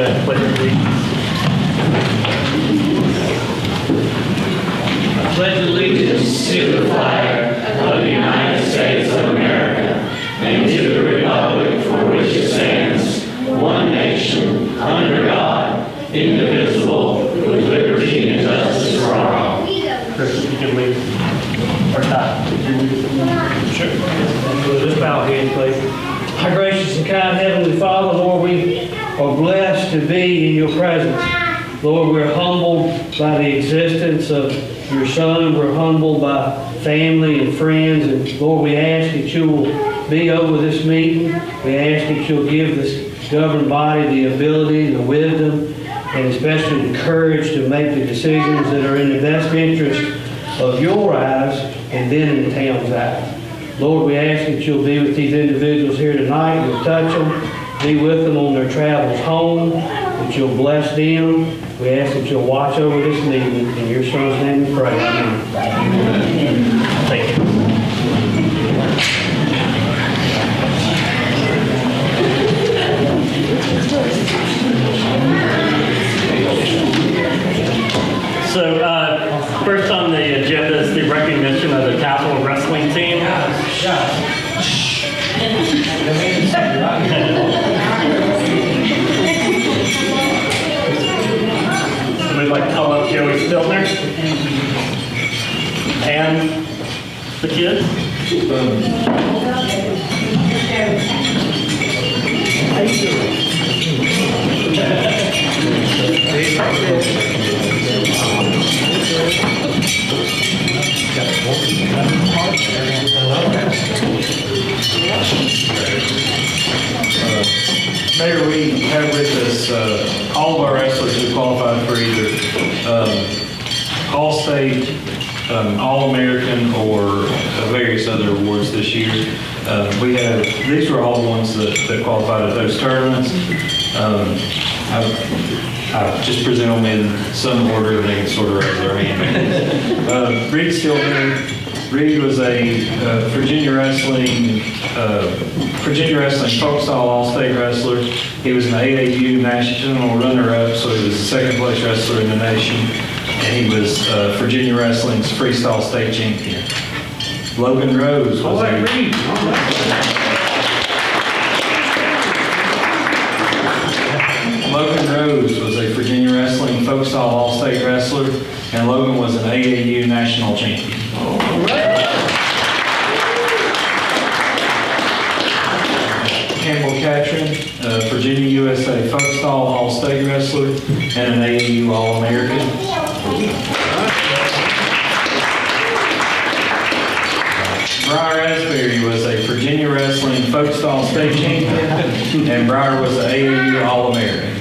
ahead, pledge allegiance. I pledge allegiance to the flag of the United States of America and to the republic for which it stands, one nation, under God, indivisible, with liberty and justice for all. Chris, you can lead. Or Ty, could you lead? Sure. Let's bow heads, please. Our gracious and kind Heavenly Father, Lord, we are blessed to be in your presence. Lord, we're humbled by the existence of your Son. We're humbled by family and friends. And Lord, we ask that you will be over this meeting. We ask that you'll give this governing body the ability, the wisdom, and especially the courage to make the decisions that are in the best interest of your eyes and then in the town's eyes. Lord, we ask that you'll be with these individuals here tonight. You'll touch them, be with them on their travels home, that you'll bless them. We ask that you'll watch over this meeting. In your Son's name we pray. Amen. Thank you. So, first on the agenda is the recognition of the Tazewell wrestling team. We'd like to call up Joey Stiltner and the kids. How you doing? Mayor, we have with us all of our wrestlers who qualified for either All-State, All-American, or various other awards this year. These were all the ones that qualified at those tournaments. I just present them in some order and they can sort of raise their hand. Reed Stiltner. Reed was a Virginia Wrestling folk style all-state wrestler. He was an AAU national runner-up, so he was the second place wrestler in the nation. And he was Virginia Wrestling's freestyle state champion. Logan Rose was Logan Rose was a Virginia Wrestling folk style all-state wrestler, and Logan was an AAU national champion. Campbell Catron, Virginia USA folk style all-state wrestler, and an AAU All-American. Briar Asbury was a Virginia Wrestling folk style state champion, and Briar was an AAU All-American.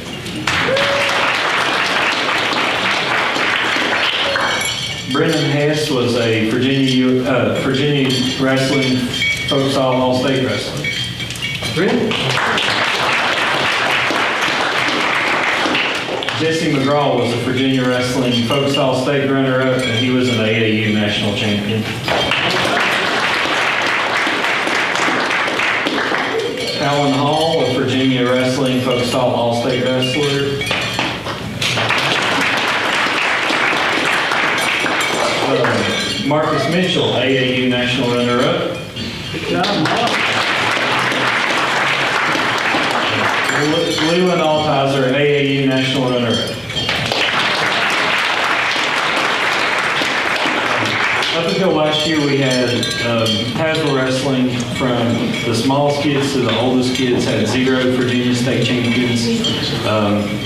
Brendan Hess was a Virginia Wrestling folk style all-state wrestler. Brendan? Jesse McGraw was a Virginia Wrestling folk style state runner-up, and he was an AAU national champion. Alan Hall, a Virginia Wrestling folk style all-state wrestler. Marcus Mitchell, AAU national runner-up. Good job, Mark. Leland Altizer, AAU national runner-up. Up until last year, we had Tazewell wrestling from the smallest kids to the oldest kids had 0 Virginia state champions.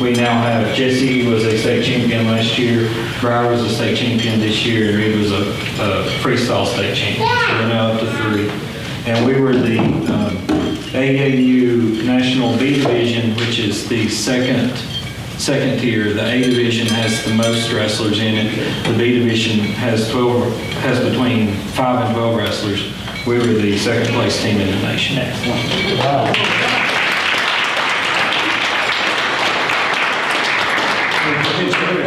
We now have Jesse was a state champion last year, Briar was a state champion this year, and Reed was a freestyle state champion. So we're now up to 3. And we were the AAU National B Division, which is the second tier. The A Division has the most wrestlers in it. The B Division has between 5 and 12 wrestlers. We were the second place team in the nation. Wow.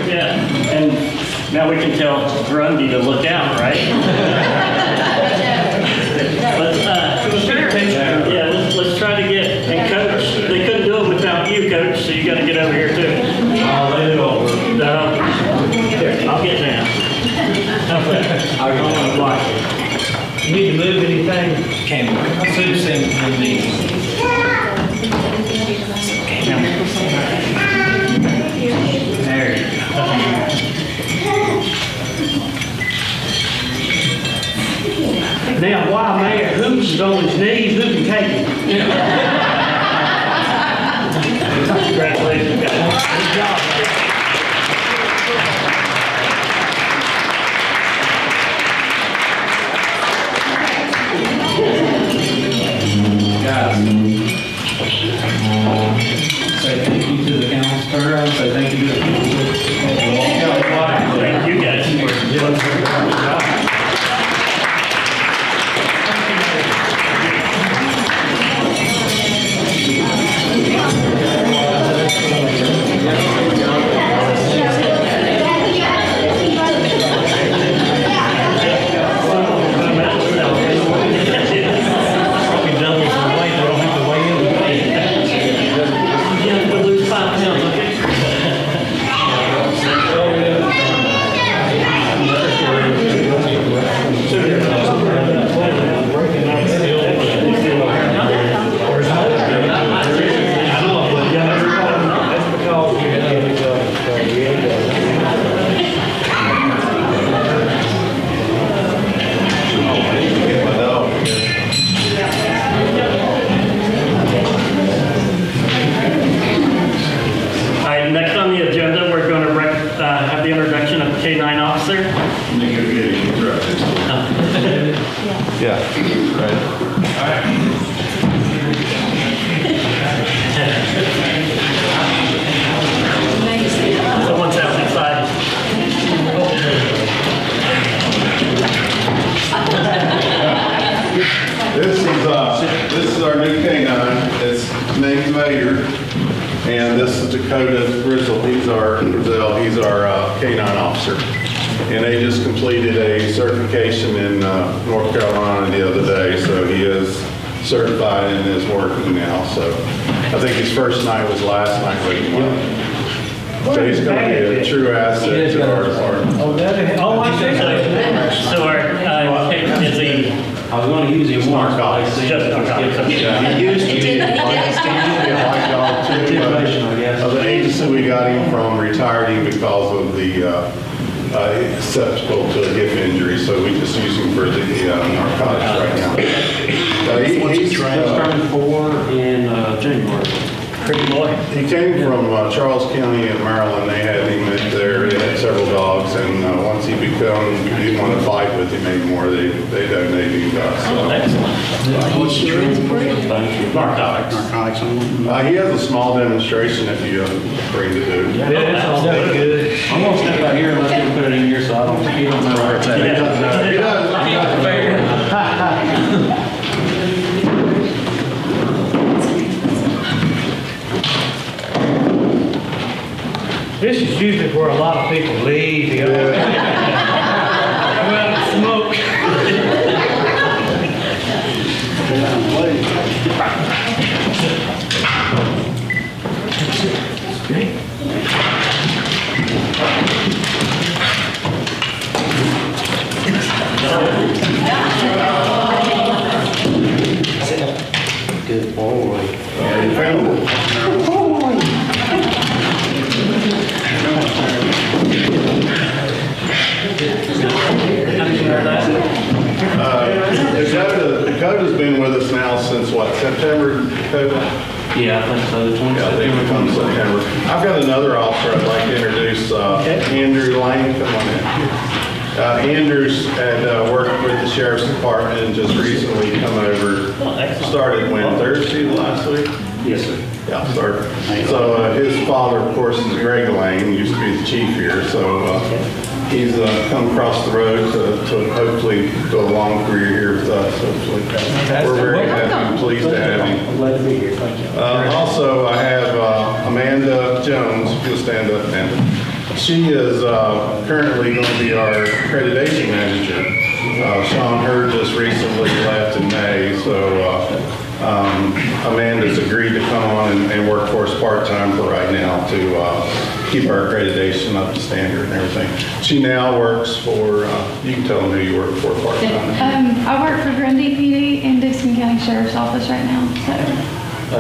Yeah, and now we can tell Grundy to look out, right? Let's try to get, and Coach, they couldn't do it without you, Coach. so you gotta get over here too. I'll lay it over. Here, I'll get down. I'm gonna watch it. You need to move anything? Campbell, Sue's in the meeting. There you go. Now, while Mayor Hoops is on his knees, who can take him? Congratulations, guys. Good job, man. Guys, say thank you to the council. Turn around and say thank you to the council. Thank you, guys. Probably double some weight, they don't have to weigh in. You have to lose 5 pounds, okay? All right, next on the agenda, we're going to have the introduction of K-9 officer. Someone sounds excited. This is our new canine. His name's Vader, and this is Dakota Grizzle. He's our canine officer, and they just completed a certification in North Carolina the other day, so he is certified and is working now. So I think his first night was last night. So he's going to be a true asset to our department. Oh, I see. So our, is he I was going to use him more. just, He used to be a white dog too. Stipulation, I guess. The agency we got him from retired him because of the susceptible to a hip injury, so we just use him for the narcotics right now. He's Turned 4 in January. pretty boy? He came from Charles County in Maryland. They had him there. They had several dogs, and once he didn't want to fight with him anymore, they donated him to us. Oh, So. excellent. Narcotics. He has a small demonstration if you bring to do. Yeah, that's all good. I'm going to step out here and let him put it in here so I don't, you don't know where it's at. He does. This is usually where a lot of people leave to go. Well, smoke. Good boy. Dakota's been with us now since what, September, Dakota? Yeah, I think so, the 20th. Yeah, I think it comes September. I've got another officer I'd like to introduce, Andrew Lane, come on in. Andrew's had worked with the Sheriff's Department and just recently come over, started when, Thursday last week? Yes, sir. Yeah, started. So his father, of course, is Greg Lane, used to be the chief here, so he's come across the road to hopefully go a long career here with us, hopefully. We're very happy and pleased to have him. I'm glad to be here, thank you. Also, I have Amanda Jones, if you'll stand up, Amanda. She is currently going to be our accreditation manager. Sean Hurd just recently left in May, so Amanda's agreed to come on and work for us part-time for right now to keep our accreditation up to standard and everything. She now works for, you can tell them who you work for part-time. I work for Grundy PD in Dixon County Sheriff's Office right now, so.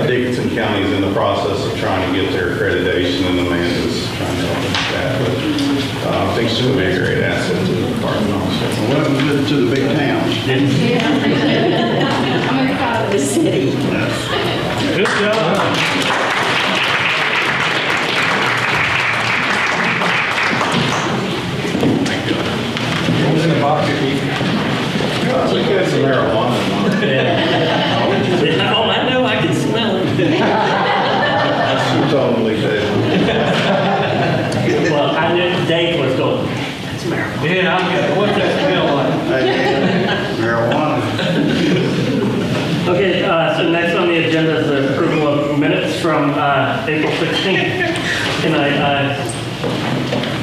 Dickinson County is in the process of trying to get their accreditation, and Amanda's trying to help them with that. But I think she'll be a great asset to the department also. Welcome to the big towns. I'm excited. The city. Good job. Thank you. What was in the box, I think that's some marijuana. Oh, I know, I can smell it. She totally did. Well, I knew Dave was going, that's marijuana. Yeah, I'm good. What's that smell like? Marijuana. Okay, so next on the agenda is the approval of minutes from April 16th. Can I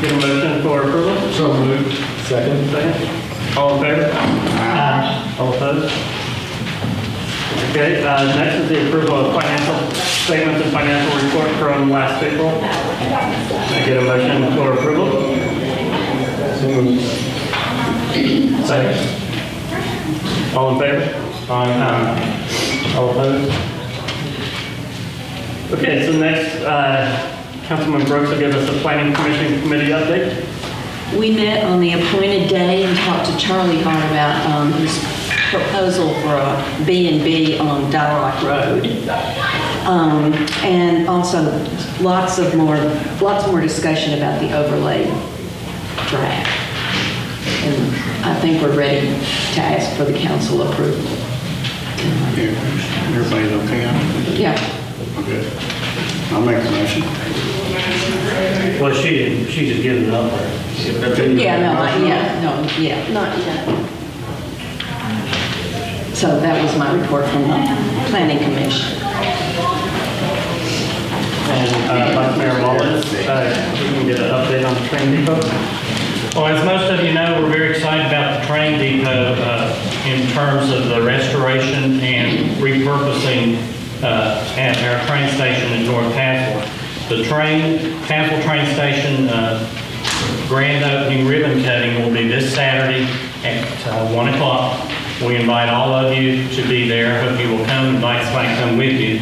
get a motion for approval? So moved. Second. Second. All in favor? Aye. All opposed? Okay, next is the approval of financial statements and financial report from last April. Can I get a motion for approval? Second. All in favor? Aye. All opposed? Okay, so next, Councilman Brooks will give us a planning commission committee update. We met on the appointed day and talked to Charlie Hart about his proposal for a B&B on Dialogue Road. And also lots more discussion about the overlay draft. And I think we're ready to ask for the council approval. Everybody's okay on it? Yeah. Good. I'll make the motion. Well, she's just giving it up there. Yeah, not yet. So that was my report from the Planning Commission. And Vice Mayor Mullins, you can get an update on the train depot. Well, as most of you know, we're very excited about the train depot in terms of the restoration and repurposing at our train station in North Tazewell. The Tazewell train station grand opening ribbon cutting will be this Saturday at 1 o'clock. We invite all of you to be there. Hope you will come. Invite somebody to come with you.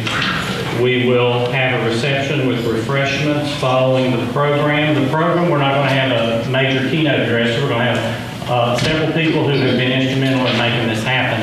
We will have a reception with refreshments following the program. We're not going to have a major keynote address. We're going to have several people who have been instrumental in making this happen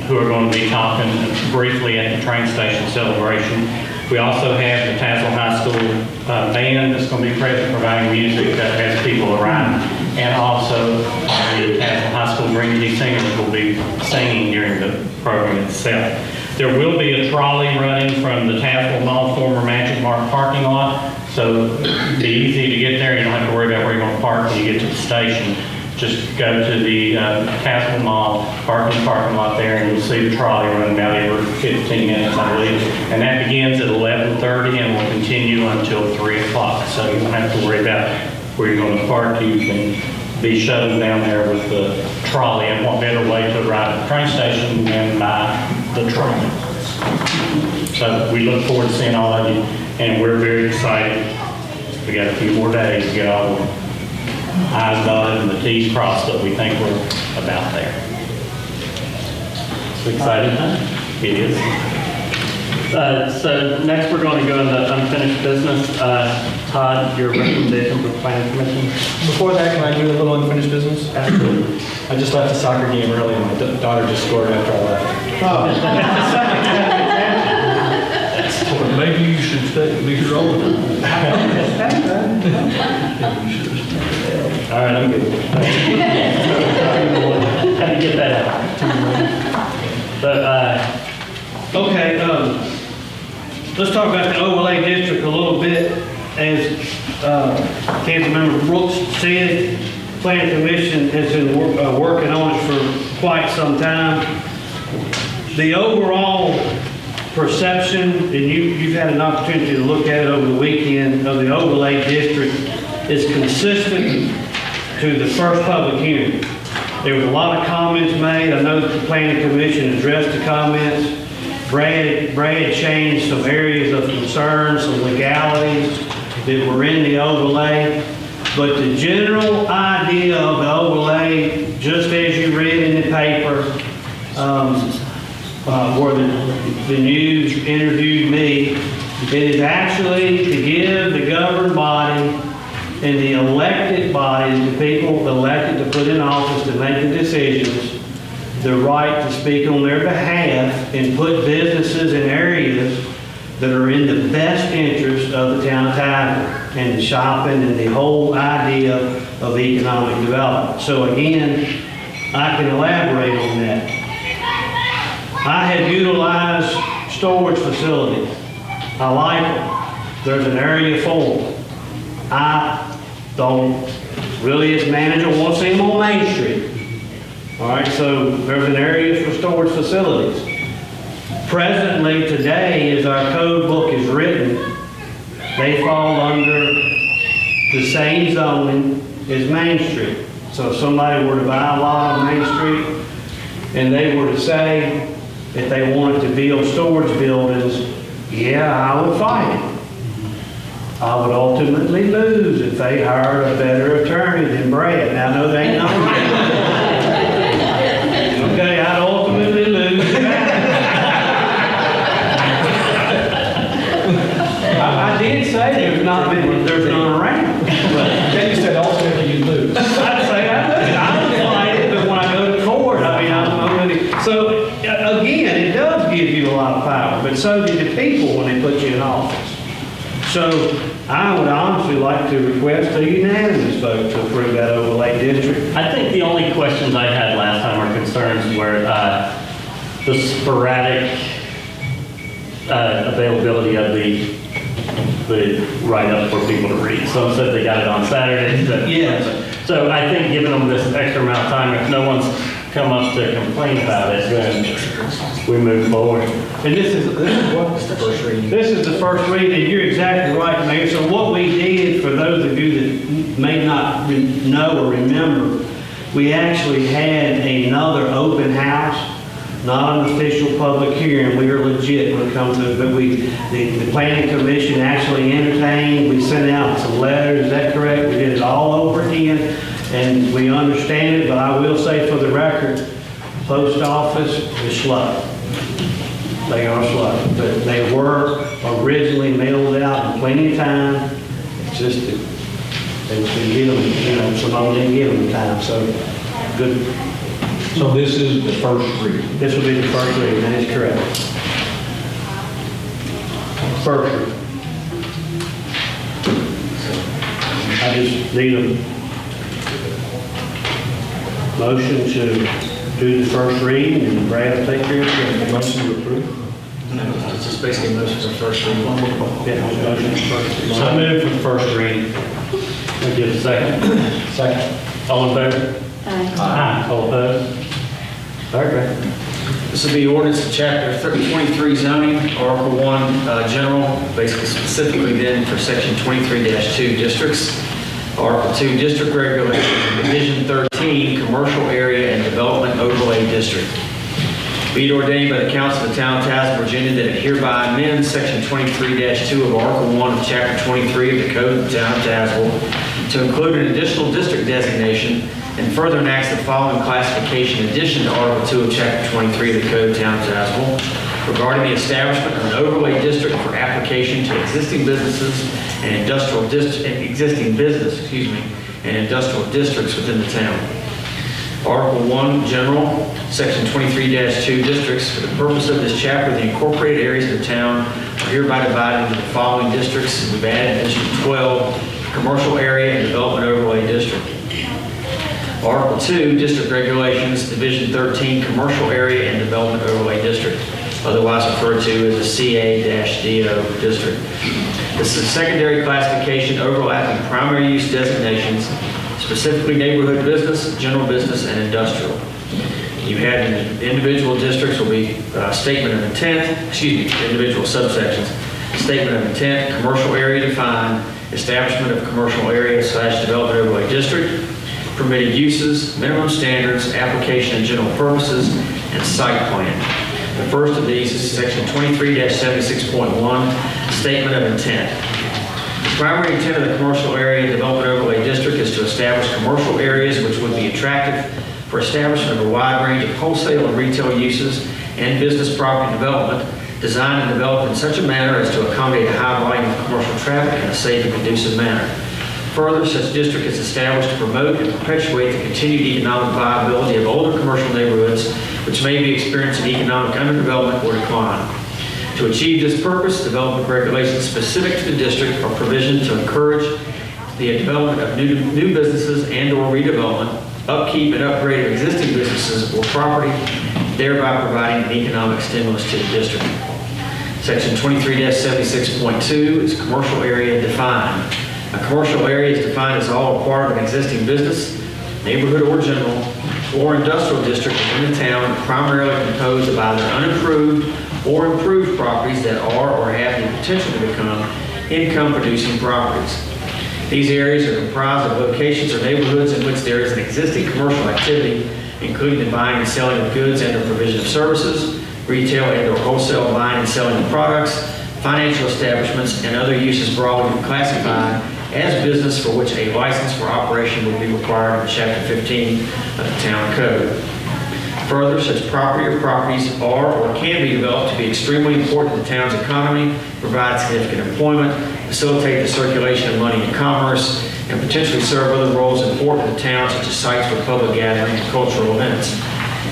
who are going to be talking briefly at the train station celebration. We also have the Tazewell High School band that's going to be present providing music as people arrive. And also the Tazewell High School Green Tea Singers will be singing during the program itself. There will be a trolley running from the Tazewell Mall former Magic Mark parking lot. So it'll be easy to get there. You don't have to worry about where you're going to park when you get to the station. Just go to the Tazewell Mall parking lot there and you'll see the trolley running about every 15 minutes, I believe. And that begins at 11:30 and will continue until 3 o'clock. So you don't have to worry about where you're going to park. You can be shuttled down there with the trolley, and what better way to arrive at the train station than by the train. So we look forward to seeing all of you, and we're very excited. We got a few more days to get all the I's dotted and the T's crossed, but we think we're about there. It's an exciting time. It is. So next we're going to go into unfinished business. Todd, your recommendation for planning commission? Before that, can I do a little unfinished business? Absolutely. I just left a soccer game early and my daughter just scored after I left. Maybe you should be here all the time. All right, I'm good. Had to get that out. But, Okay, let's talk about the overlay district a little bit. As Councilmember Brooks said, Planning Commission has been working on it for quite some time. The overall perception, and you've had an opportunity to look at it over the weekend, of the overlay district is consistent to the first public hearing. There was a lot of comments made. I know that the Planning Commission addressed the comments. Brad changed some areas of concern, some legalities that were in the overlay. But the general idea of the overlay, just as you read in the paper, where the news interviewed me, it is actually to give the governing body and the elected bodies, the people elected to put in office to make the decisions, the right to speak on their behalf and put businesses in areas that are in the best interest of the town of Tazewell and the shopping and the whole idea of economic development. So again, I can elaborate on that. I have utilized storage facilities. I like them. There's an area for them. I don't really, as manager, want to see them on Main Street. All right, so there's an area for storage facilities. Presently, today, as our code book is written, they fall under the same zoning as Main Street. So if somebody were to buy a lot on Main Street and they were to say that they wanted to build storage buildings, yeah, I would fight it. I would ultimately lose if they hired a better attorney than Brad. Now, no, they ain't no okay, I'd ultimately lose that. I did say there's none around. Then you said ultimately you lose. I'd say I would fight it, but when I go to court, I mean, I'm really. So again, it does give you a lot of power, but so do the people when they put you in office. So I would honestly like to request a unanimous vote to approve that overlay district. I think the only questions I had last time or concerns were the sporadic availability of the write-up for people to read. Some said they got it on Saturdays. Yes. So I think giving them this extra amount of time, if no one's come up to complain about it, then we move forward. And this is what? The first reading. This is the first reading, and you're exactly right, Mayor. So what we did, for those of you that may not know or remember, we actually had another open house, not an official public hearing. We were legit when it comes to it, but the planning commission actually entertained. We sent out some letters, is that correct? We did it all over again, and we understand it, but I will say for the record, post office is slow. They are slow, but they were originally mailed out in plenty of time. It's just that they didn't give them, some of them didn't give them time, so good. So this is the first reading. This will be the first reading, that is correct. First reading. I just need a motion to do the first reading, and Brad will take care of it. Motion to approve? No, it's just basically motion for first reading. Yeah, motion for first reading. So I move for the first reading. I'll give a second. Second. All in favor? Aye. All opposed? Okay. This will be ordinance to chapter 23 zoning, article 1 general, basically specifically then for section 23-2 districts. Article 2 district regulations, division 13 commercial area and development overlay district. Be it ordained by the council of the town of Tazewell, Virginia, that it hereby amends section 23-2 of article 1 of chapter 23 of the code of the town of Tazewell to include an additional district designation, and further enacts the following classification in addition to Article 2 of Chapter 23 of the Code of the Town of Tazewell regarding the establishment of an overlay district for application to existing businesses and industrial districts within the town. Article 1, General, Section 23-2 districts. For the purpose of this chapter, the incorporated areas of the town are hereby divided into the following districts. We've added District 12, Commercial Area and Development Overlay District. Article 2, District Regulations, Division 13, Commercial Area and Development Overlay District, otherwise referred to as a CA-DO district. This is a secondary classification overlapping primary use designations, specifically neighborhood business, general business, and industrial. You had individual districts will be statement of intent, individual subsections. Statement of intent, commercial area defined, establishment of commercial area / development overlay district, permitted uses, minimum standards, application and general purposes, and site plan. The first of these is section 23-76.1, statement of intent. The primary intent of the commercial area development overlay district is to establish commercial areas which would be attractive for establishment of a wide range of wholesale and retail uses and business property development, designed and developed in such a manner as to accommodate a high volume of commercial traffic in a safe and conducive manner. Further, such district is established to promote and perpetuate the continued economic viability of older commercial neighborhoods which may be experiencing economic underdevelopment or decline. To achieve this purpose, development regulations specific to the district are provisioned to encourage the development of new businesses and/or redevelopment, upkeep and upgrade of existing businesses or property, thereby providing an economic stimulus to the district. Section 23-76.2 is commercial area defined. A commercial area is defined as all or part of an existing business, neighborhood or general, or industrial district within the town, primarily composed of either unimproved or improved properties that are or have the potential to become income-producing properties. These areas are comprised of locations or neighborhoods in which there is an existing commercial activity, including the buying and selling of goods and the provision of services, retail and or wholesale buying and selling of products, financial establishments, and other uses broadly classified as business for which a license for operation would be required in Chapter 15 of the Town Code. Further, such property or properties are or can be developed to be extremely important to the town's economy, provide significant employment, facilitate the circulation of money and commerce, and potentially serve other roles important to the town, such as sites for public gathering and cultural events.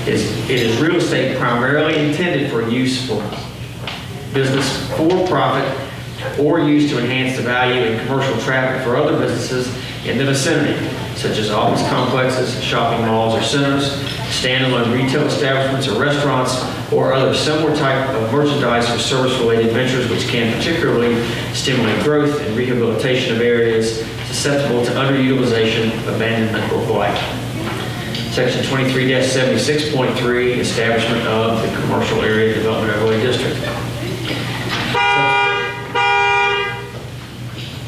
It is real estate primarily intended for use for business for profit or used to enhance the value in commercial traffic for other businesses in the vicinity, such as office complexes, shopping malls or centers, standalone retail establishments or restaurants, or other similar type of merchandise or service-related ventures which can particularly stimulate growth and rehabilitation of areas susceptible to underutilization, abandonment, or blight. Section 23-76.3, establishment of the commercial area development overlay district.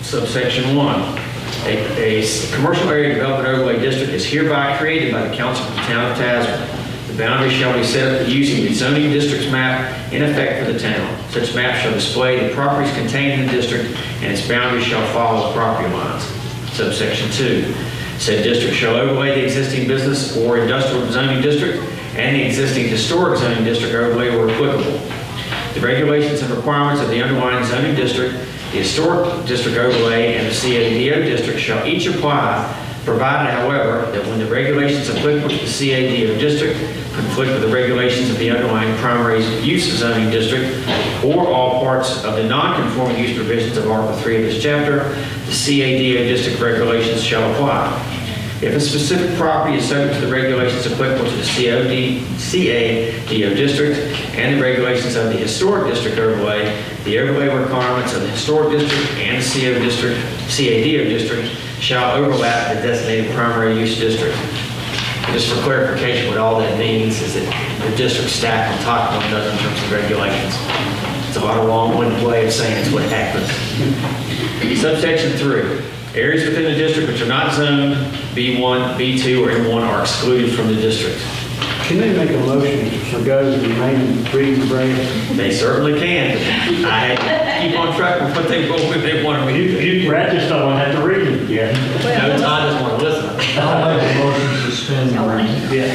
Subsection 1. A commercial area development overlay district is hereby created by the council of the town of Tazewell. The boundary shall be set up using the zoning district's map in effect for the town. Such map shall display the properties contained in the district, and its boundaries shall follow the property lines. Subsection 2. Said district shall overlay the existing business or industrial zoning district and the existing historic zoning district overlay where applicable. The regulations and requirements of the underlying zoning district, the historic district overlay, and the CADO district shall each apply, provided, however, that when the regulations applicable to the CADO district conflict with the regulations of the underlying primary use zoning district or all parts of the non-conforming use provisions of Article 3 of this chapter, the CADO district regulations shall apply. If a specific property is subject to the regulations applicable to the CADO district and the regulations of the historic district overlay, the overlay requirements of the historic district and the CADO district shall overlap the designated primary use district. And just for clarification, what all that means is that the districts stack on top of one another in terms of regulations. It's a lot of long-winded way of saying it's what happens. Subsection 3. Areas within the district which are not zoned B1, B2, or M1 are excluded from the district. Can they make a motion to forgo the remaining reading break? They certainly can. I had to keep on track with what they wanted me to do. Brad just don't want to have to read it again. No, Todd doesn't want to listen. I'll make a motion to suspend the reading. Yeah.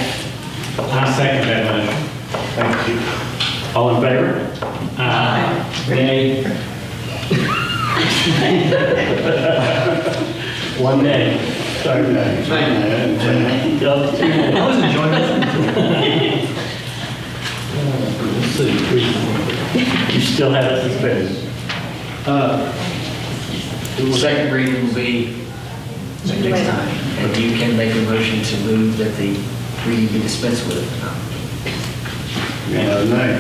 I second that motion. Thank you. All in favor? Nay. One nay. Sorry, nay. Say that. I was enjoying it. You still have it suspended. The second reading will be next time, and you can make a motion to move that the reading be dispensed with. Nay.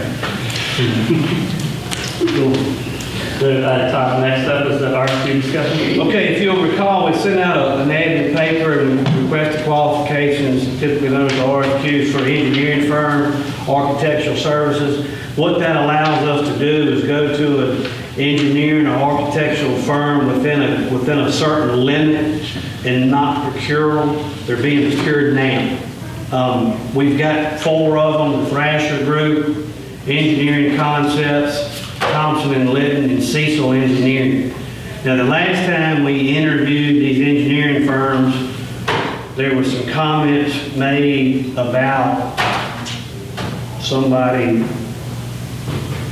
Todd, next up is the RFQ discussion. Okay, if you'll recall, we sent out an ad in the paper and requested qualifications, typically known as RFQs for engineering firm, architectural services. What that allows us to do is go to an engineering or architectural firm within a certain limit and not procure them. They're being procured now. We've got 4 of them, the Thrasher Group, Engineering Concepts, Thompson and Litton, and Cecil Engineering. Now, the last time we interviewed these engineering firms, there were some comments made about somebody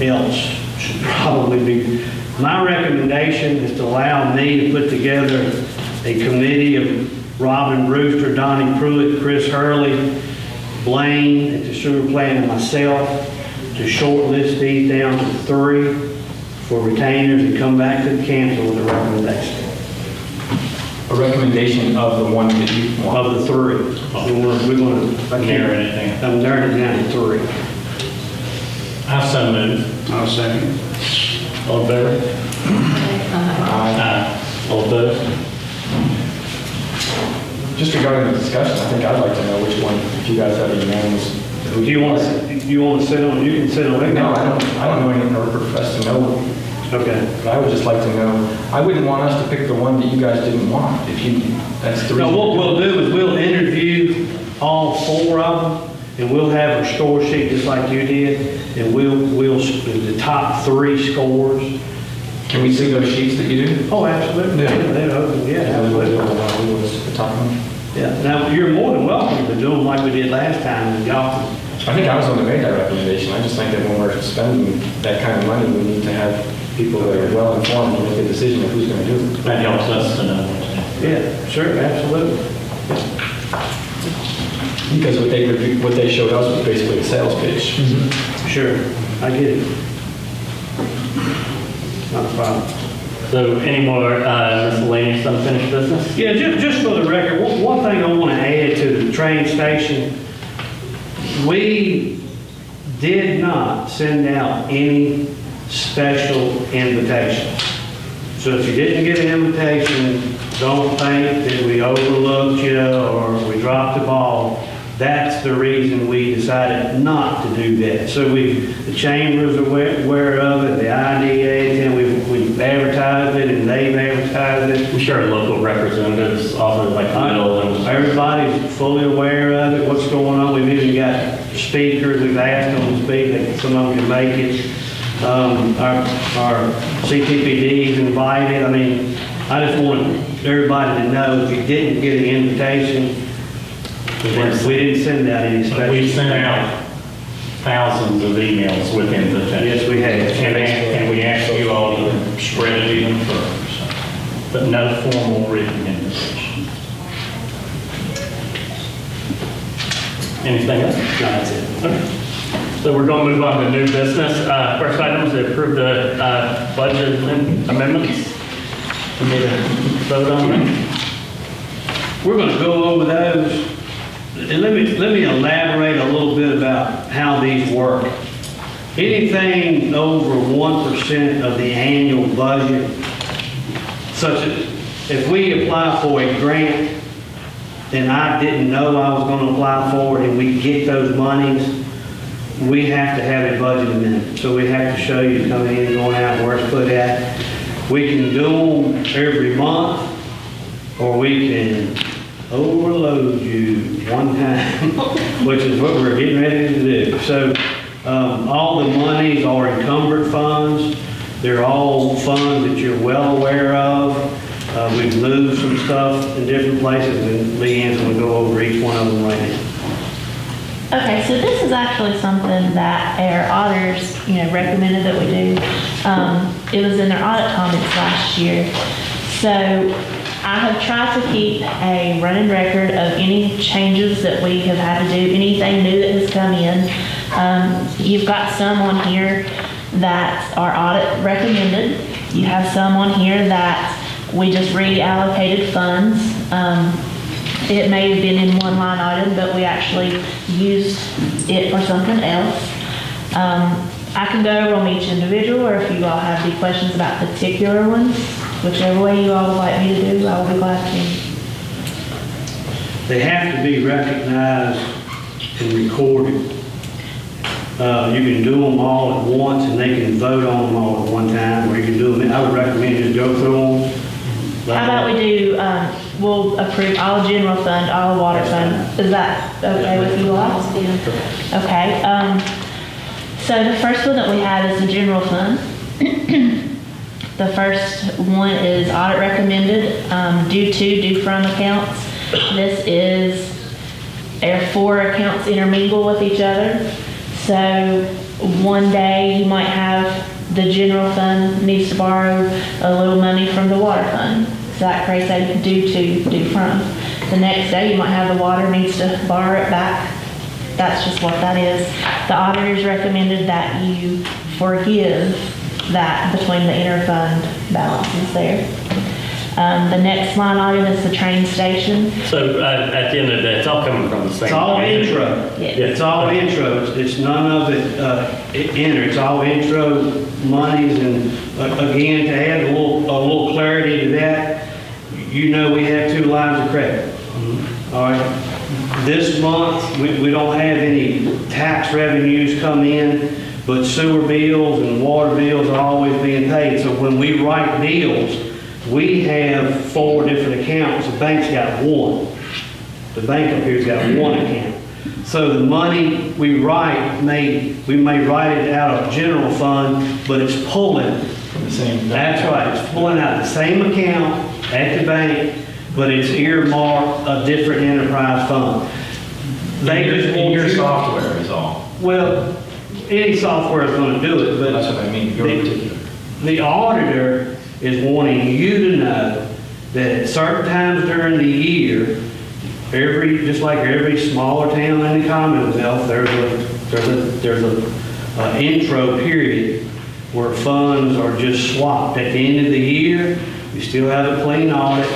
else should probably be. My recommendation is to allow me to put together a committee of Robin Brewster, Donnie Pruitt, Chris Hurley, Blaine at the sewer plant, and myself to shortlist these down to 3 for retainers and come back to the council with a recommendation. A recommendation of the one that you want. Of the 3. We're going to Narrow it down. I'm narrowing it down to 3. I'll so move. I'll second. All in favor? Aye. All opposed? Just regarding the discussion, I think I'd like to know which one, if you guys have a unanimous. Do you want to sit on, you can sit on it. No, I don't know anything or profess to know. Okay. But I would just like to know, I wouldn't want us to pick the one that you guys didn't want. If you, that's the reason. No, what we'll do is we'll interview all 4 of them, and we'll have a score sheet just like you did, and we'll the top 3 scores. Can we see those sheets that you do? Oh, absolutely. Yeah. They're open, yeah, absolutely. The top one? Yeah, now, you're more than welcome to do them like we did last time, and y'all can. I think I was the one that made that recommendation. I just think that when we're spending that kind of money, we need to have people that are well informed to make a decision of who's going to do it. That helps us to know. Yeah, sure, absolutely. Because what they showed us was basically a sales pitch. Sure, I get it. Not a problem. So any more miscellaneous unfinished business? Yeah, just for the record, one thing I want to add to the train station, we did not send out any special invitations. So if you didn't get an invitation, don't think that we overlooked you or we dropped the ball. That's the reason we decided not to do that. So the chambers are aware of it, the IDA, and we've advertised it and they've advertised it. I'm sure local representatives offer like Bill and Everybody's fully aware of it, what's going on. We've even got speakers, we've asked them to speak, some of them can make it. Our CTPD is invited. I mean, I just want everybody to know if you didn't get an invitation, we didn't send out any special. We sent out thousands of emails with invitations. Yes, we have. And we asked you all to spread it even further, so. But no formal written invitation. anything else? No, that's it. Okay. So we're going to move on to new business. First item is to approve the budget amendments. We need to vote on them. We're going to go over those. And let me elaborate a little bit about how these work. Anything over 1% of the annual budget, such as if we apply for a grant and I didn't know I was going to apply for it and we get those monies, we have to have a budget amendment. So we have to show you coming in, going out, where it's put at. We can do them every month, or we can overload you one time, which is what we're getting ready to do. So all the monies are encumbered funds. They're all funds that you're well aware of. We've moved some stuff in different places, and Leanne's going to go over each one of them right now. Okay, so this is actually something that our auditors, recommended that we do. It was in their audit comments last year. So I have tried to keep a running record of any changes that we have had to do, anything new that has come in. You've got some on here that our audit recommended. You have some on here that we just reallocated funds. It may have been in one line item, but we actually used it for something else. I can go over on each individual, or if you all have any questions about particular ones, whichever way you all would like me to do, I will be glad to. They have to be recognized and recorded. You can do them all at once, and they can vote on them all at one time, or you can do them, I would recommend just go through them. How about we do, we'll approve all general fund, all water fund. Is that okay with you all? Okay. So the first one that we have is the general fund. The first one is audit recommended, due from accounts. This is, our 4 accounts intermingle with each other. So one day you might have the general fund needs to borrow a little money from the water fund. So that creates a due from. The next day you might have the water needs to borrow it back. That's just what that is. The auditors recommended that you forgive that between the interfund balances there. The next line item is the train station. So at the end of the day, it's all coming from the same. It's all intro. Yes. It's all intro. It's none of it enter. It's all intro monies. And again, to add a little clarity to that, you know we have 2 lines of credit. All right. This month, we don't have any tax revenues come in, but sewer bills and water bills are always being paid. So when we write bills, we have 4 different accounts. The bank's got 1. The bank up here's got 1 account. So the money we write, we may write it out of general fund, but it's pulling. The same. That's right, it's pulling out the same account at the bank, but it's earmarked a different enterprise fund. They just In want your you- software is all. Well, any software is going to do it, but That's what I mean, your particular. the auditor is wanting you to know that at certain times during the year, just like every smaller town in the Commonwealth, there's a intro period where funds are just swapped. At the end of the year, we still have a clean audit.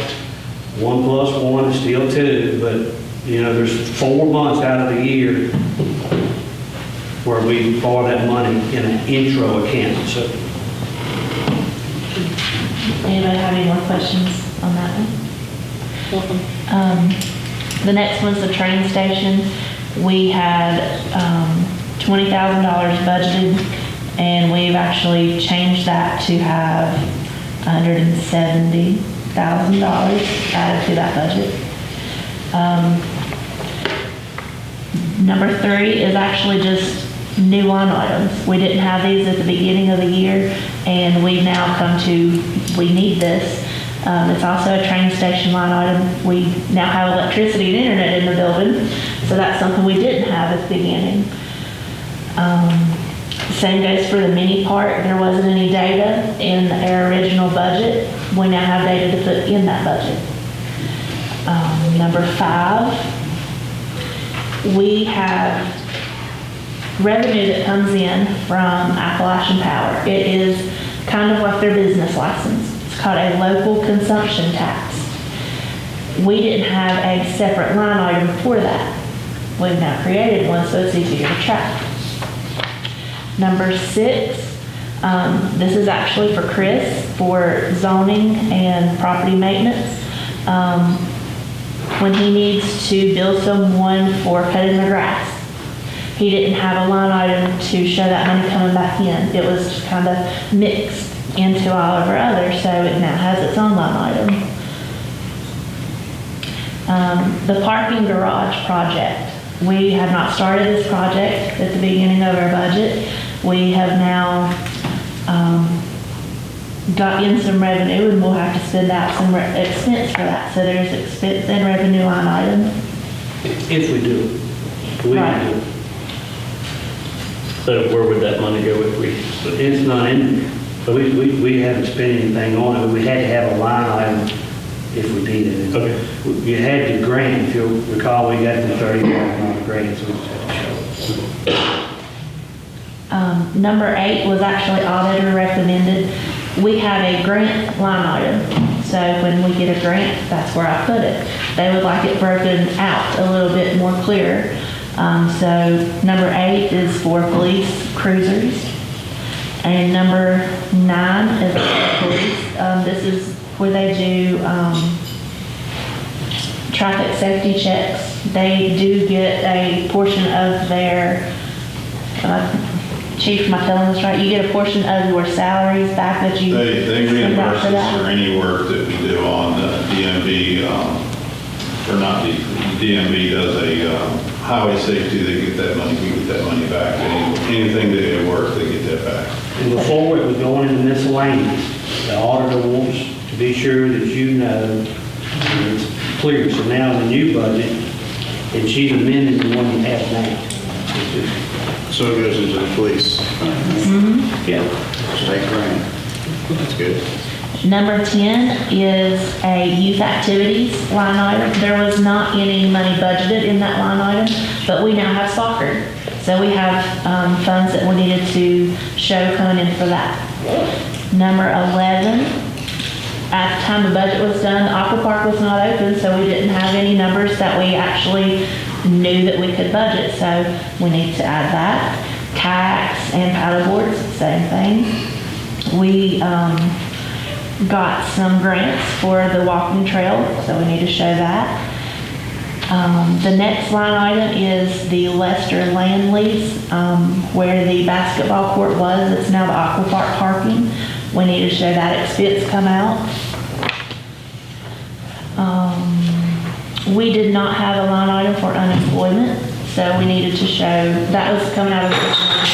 1 plus 1 is still 2, but there's 4 months out of the year where we borrow that money in an intro account. So Anybody have any more questions on that one? The next one's the train station. We had $20,000 budgeted, and we've actually changed that to have $170,000 added to that budget. Number 3 is actually just new line items. We didn't have these at the beginning of the year, and we now come to, we need this. It's also a train station line item. We now have electricity and internet in the building, so that's something we didn't have at the beginning. Same goes for the mini park. There wasn't any data in our original budget. We now have data to put in that budget. Number 5, we have revenue that comes in from Appalachian Power. It is kind of like their business license. It's called a local consumption tax. We didn't have a separate line item for that. We've now created one, so it's easier to track. Number 6, this is actually for Chris for zoning and property maintenance. When he needs to bill someone for cutting the grass, he didn't have a line item to show that money coming back in. It was just kind of mixed into all of our others, so it now has its own line item. The parking garage project. We have not started this project at the beginning of our budget. We have now got in some revenue, and we'll have to spend out some expense for that. So there's expense and revenue line item. if we do it, we Right. do it. So where would that money go if we? But it's not in there. So we haven't spent anything on it. We had to have a line item if we needed it. Okay. You had the grant, if you'll recall, we got the $30,000 grant, so we just had to show it. Number 8 was actually auditor recommended. We have a grant line item. So when we get a grant, that's where I put it. They would like it broken out a little bit more clear. So number 8 is for police cruisers. And number 9 is for police. This is where they do traffic safety checks. They do get a portion of their, Chief, am I telling this right? You get a portion of your salaries back that you They send out reimburse for us that? for any work that we do on the DMV, or not, the DMV does a highway safety, they get that money, we get that money back. Anything that they work, they get that back. And before it was going into miscellaneous, the auditor wants to be sure that you know and it's clear. So now in the new budget, and she's amending the one you have now. So it goes into the police. Yeah. $8,000. That's good. Number 10 is a youth activities line item. There was not any money budgeted in that line item, but we now have soccer. So we have funds that we needed to show coming in for that. Number 11, at the time the budget was done, the Aqua Park was not open, so we didn't have any numbers that we actually knew that we could budget. So we need to add that. Kayaks and paddleboards, same thing. We got some grants for the walking trail, so we need to show that. The next line item is the Lester land lease, where the basketball court was. It's now the Aqua Park parking. We need to show that expense come out. We did not have a line item for unemployment, so we needed to show, that was coming out of the line.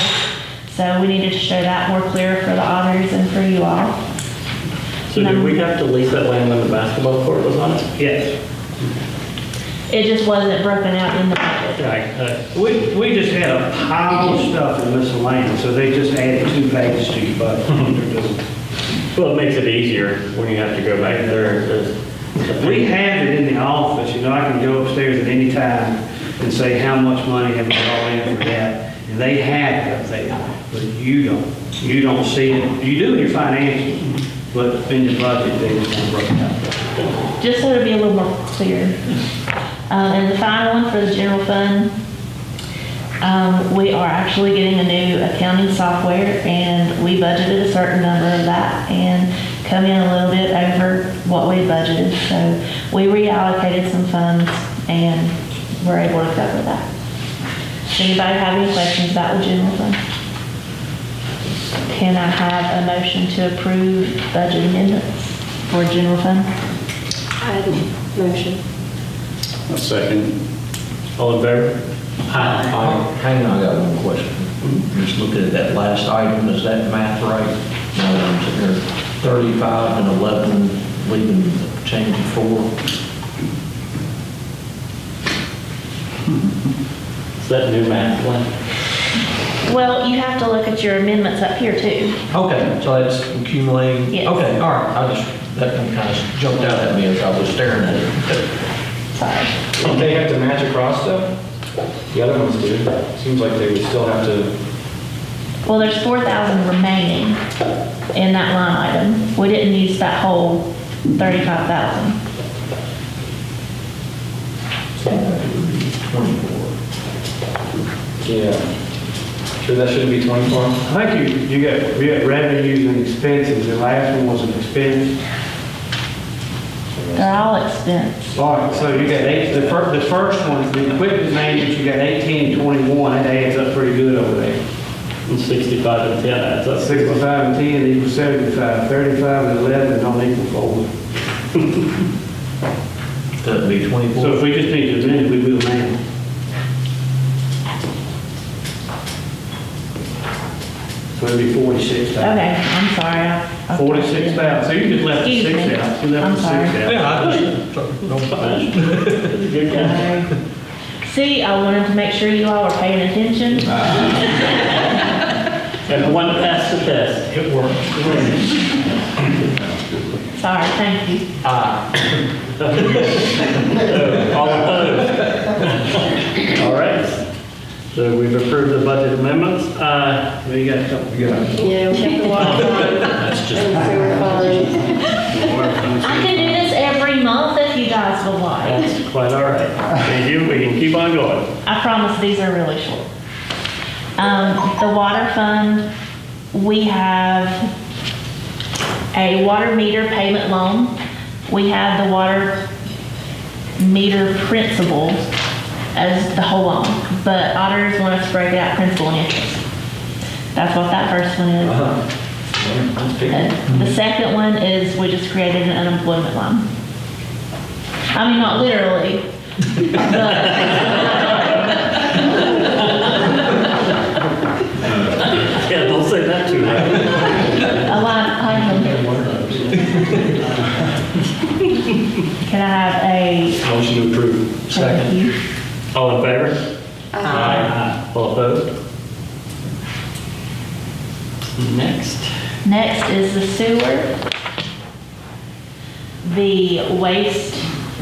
So we needed to show that more clear for the auditors and for you all. So did we have to lease that land when the basketball court was on it? Yes. It just wasn't broken out in the budget. We just had a pile of stuff in miscellaneous, so they just added 2 pages to your budget. Well, it makes it easier when you have to go back there. We have it in the office, you know, I can go upstairs at any time and say, how much money have we brought in for that? And they have it up there, but you don't see it. You do in your financials, but in your budget, they just don't break it out. Just so to be a little more clear. And the final one for the general fund, we are actually getting a new accounting software, and we budgeted a certain number of that and come in a little bit over what we budgeted. So we reallocated some funds and we're able to cover that. Does anybody have any questions about the general fund? Can I have a motion to approve budget amendments for general fund? I have a motion. A second. All in favor? Hang on, I got one question. Just looking at that last item, is that math right? I'm sitting there, 35 and 11, leaving change of 4. Is that new math plan? Well, you have to look at your amendments up here too. Okay, so that's accumulating? Yes. Okay, all right, that one kind of jumped out at me as I was staring at it. Sorry. Don't they have to match across stuff? The other ones do. Seems like they would still have to. Well, there's 4,000 remaining in that line item. We didn't use that whole 35,000. 24. Yeah. Sure that shouldn't be 24? I think you got revenues and expenses. The last one was an expense. They're all expense. All right, so you got the first one, the equipment maintenance, you got 18 and 21, that adds up pretty good over there. And 65 and 10 adds up. 65 and 10 equals 75, 35 and 11 don't equal 4. That'd be 24. So if we just need to amend it, we will now. So it'd be 46,000. Okay, I'm sorry. I 46,000, so you just left the Excuse 6 me. out. You left I'm the 6 sorry. out. Yeah, I just, See, I wanted to make sure you all were paying attention. And one passed the test. It worked. Sorry, thank you. All opposed? All right. So we've approved the budget amendments. Well, you got a couple to go. Yeah, we have the water fund and sewer fund. I can do this every month if you guys would like. That's quite all right. Thank you. We can keep on going. I promise these are really short. The water fund, we have a water meter payment loan. We have the water meter principal as the whole loan, but auditors want us to break it out principal and interest. That's what that first one is. And the second one is we just created an unemployment loan. I mean, not literally, but Can I have a? Motion to approve. Thank you. All in favor? Aye. All opposed? Next. Next is the sewer. The waste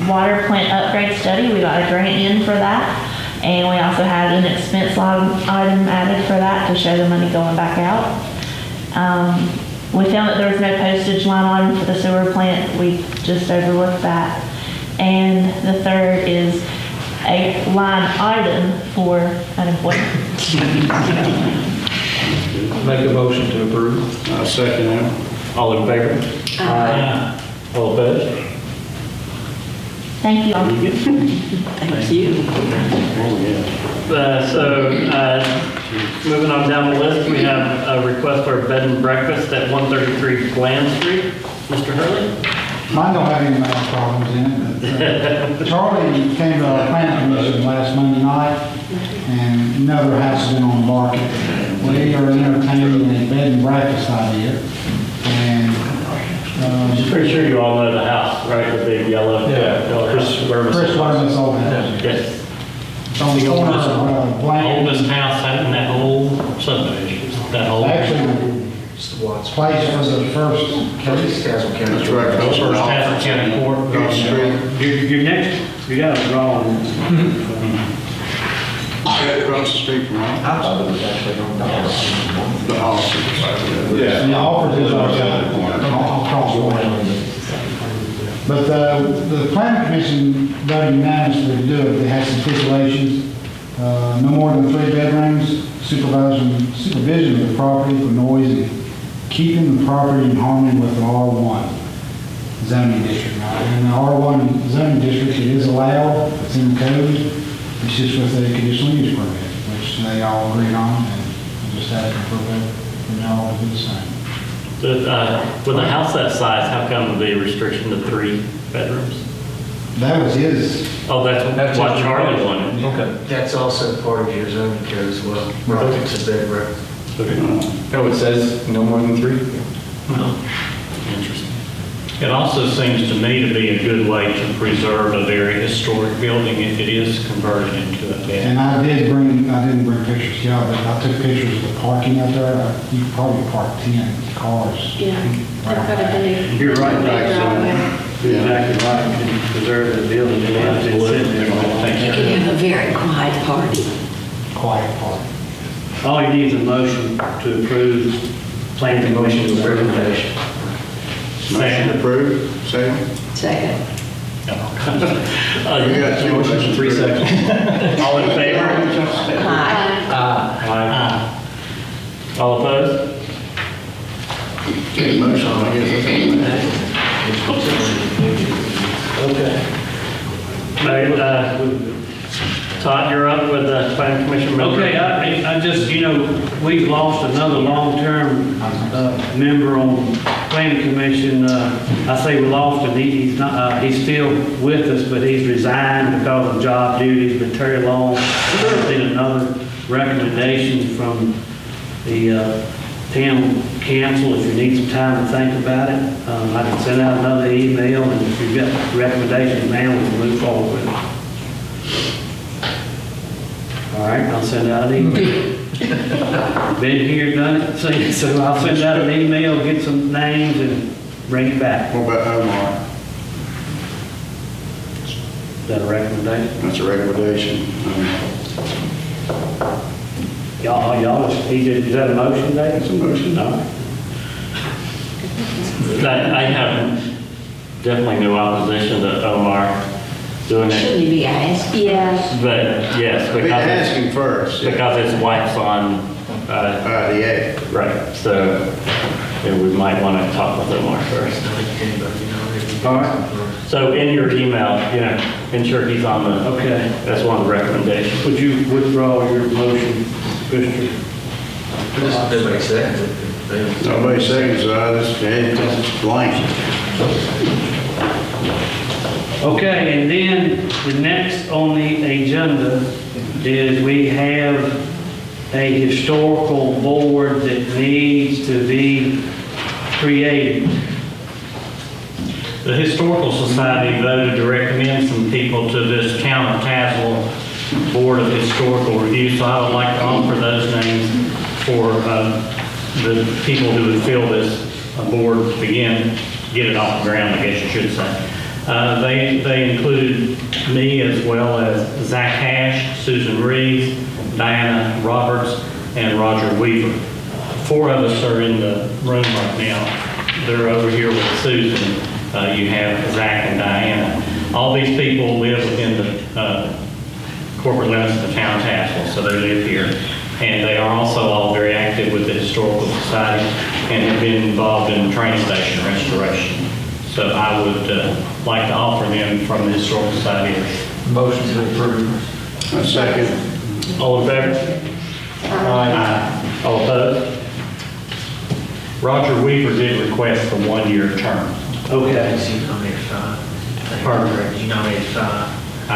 water plant upgrade study, we got a grant in for that. And we also had an expense line item added for that to show the money going back out. We found that there was no postage line item for the sewer plant. We just overlooked that. And the third is a line item for unemployment. Make a motion to approve. I'll second that. All in favor? Aye. All opposed? Thank you. Thank you. Moving on down the list, we have a request for a bed and breakfast at 133 Bland Street. Mr. Hurley? Mine don't have any math problems in it, but Charlie came to our planning commission last Monday night, and another house has been on the market. We are entertaining a bed and breakfast idea, and I'm pretty sure you all know the house, right? The big yellow. Chris Chris Lerman's old house. Yes. It's on the corner of Bland. Oldest house in that whole subdivision, that whole. Actually, place for the first case. That's right. Across from First Tazewell County Court. East Street. Your next, you got a drawing. Across the street from I thought it was actually on the the house. Yeah. And the offers is across the way. But the planning commission voted unanimously to do it. They had some stipulations, no more than 3 bedrooms, supervision of the property for noise, and keeping the property in harmony with the R1 zoning district. And the R1 zoning district, it is allowed, it's in the code, it's just with a conditional use permit, which they all agreed on, and I'm just asking for y'all to do the same. With a house that size, how come the restriction to 3 bedrooms? That was his. Oh, that's what Charlie wanted. Okay. That's also part of your zoning code as well. Right. It's a bed breakfast. Oh, it says no more than 3? Interesting. It also seems to me to be a good way to preserve a very historic building if it is converted into a bed. And I didn't bring pictures to y'all, but I took pictures of the parking out there. You could probably park 10 cars. Yeah. They've got a big. You're right, big Doc, so driveway. you're exactly right, you can preserve the building. You have to sit there. You can have a very quiet party. Quiet park. All you need is a motion to approve planning commission's recommendation. Motion approved, second. Second. We got 2 motions, 3 seconds. All in favor? Aye. Aye. All opposed? Okay, motion, I guess Okay. Todd, you're up with the planning commission member. Okay, I just, we've lost another long-term member on planning commission. I say we lost him, he's not, he's still with us, but he's resigned because of job duties, been very long. I've seen another recommendation from the town council, if you need some time to think about it. I can send out another email, and if you've got recommendations now, we can move forward with it. All right, I'll send out an email. Been here, done it, so I'll send out an email, get some names, and bring it back. What about Omar? Is that a recommendation? That's a recommendation. Y'all, is that a motion, Dave? It's a motion. No. I have definitely no opposition to Omar doing it, Shouldn't he be asked? Yeah. but yes, Be because asking first. his wife's on, Yeah. right, so we might want to talk with Omar first. All right. So in your email, ensure he's on the, Okay. that's one of the recommendations. Would you withdraw your motion, Mr.? Nobody seconds it. Nobody seconds, it's blank. Okay, and then the next on the agenda is we have a historical board that needs to be created. The Historical Society voted to recommend some people to this Town of Tazewell Board of Historical Review, so I would like to offer those names for the people who would fill this board to begin, get it off the ground, I guess you should say. They included me as well as Zach Hash, Susan Reeves, Diana Roberts, and Roger Weaver. 4 of us are in the room right now. They're over here with Susan. You have Zach and Diana. All these people live within the corporate limits of the town of Tazewell, so they live here. And they are also all very active with the Historical Society and have been involved in train station restoration. So I would like to offer them from the Historical Society. Motion to approve. A second. All in favor? Aye. All opposed? Roger Weaver did request a 1-year term. Okay. You nominated 5. Pardon? You nominated 5. I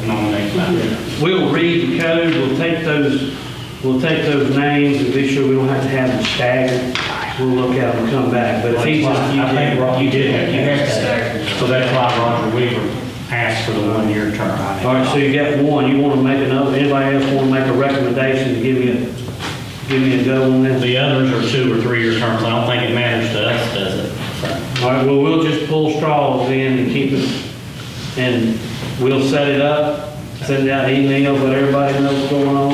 nominate that. We'll read the code, we'll take those names and be sure we don't have to have them staggered. We'll look at them and come back, but if he just, I think you did have to stagger. So that's why Roger Weaver asked for the 1-year term. All right, so you got one, you want to make another, anybody else want to make a recommendation to give me a go on this? The others are 2 or 3-year terms. I don't think it matters to us, does it? So, All right, well, we'll just pull straws in and keep it, and we'll set it up, send out emails, let everybody know what's going on.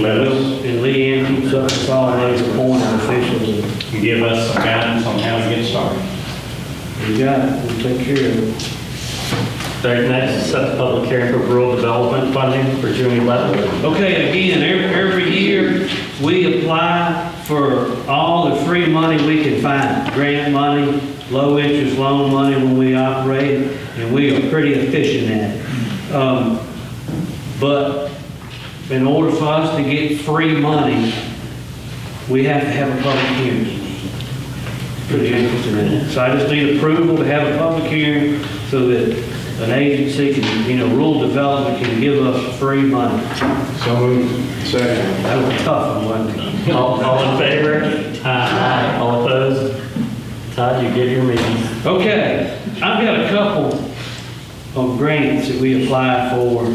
And Leanne keeps up with all those appointed officials. you give us some guidance on how to get started. You got it, we'll take care of it. Third, next, set the public hearing for rural development funding for June 11th. Okay, again, every year, we apply for all the free money we can find. Grant money, low interest loan money when we operate, and we are pretty efficient at it. But in order for us to get free money, we have to have a public hearing. Pretty interesting, isn't it? So I just need approval to have a public hearing so that an agency can, rural development can give us free money. So moved. Second. That was a tough one, wasn't it? All in favor? Aye. All opposed? Todd, you get your meeting. Okay, I've got a couple of grants that we applied for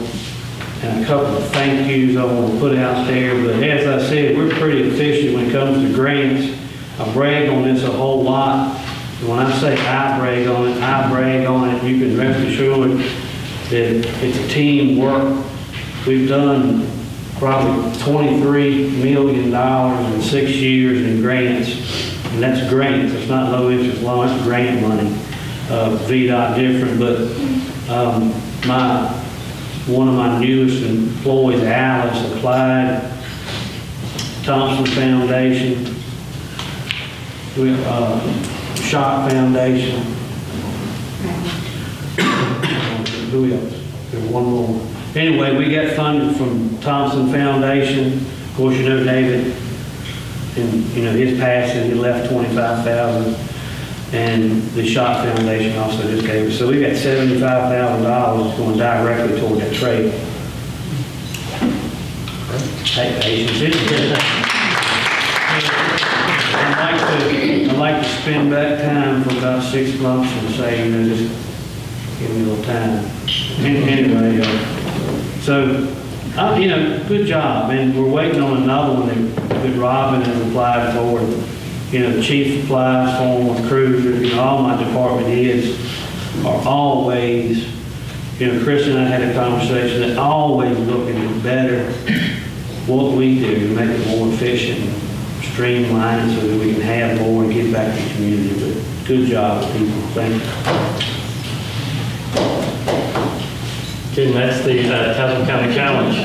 and a couple of thank yous I want to put out there. But as I said, we're pretty efficient when it comes to grants. I brag on this a whole lot. And when I say I brag on it, you can rest assured that it's a team work. We've done probably $23 million in 6 years in grants. And that's grants, it's not low interest loan, it's grant money. VDOT different, but one of my newest employees, Alice, applied. Thompson Foundation, Shock Foundation. Who else? There's one more. Anyway, we got funded from Thompson Foundation. Of course, David, and his passing, he left $25,000, and the Shock Foundation also just gave us. So we got $75,000 going directly toward that trade. Take patience, isn't it? I'd like to spend back time for about 6 months and say, just give me a little time. Anyway, so, good job. And we're waiting on another one that Robin has applied for. The chief applies for one, cruiser. All my department heads are always, Chris and I had a conversation, that always looking to better what we do to make it more efficient, streamline it so that we can have more and give back to the community. But good job, people. Thank you. Okay, next, the Tazewell County Challenge.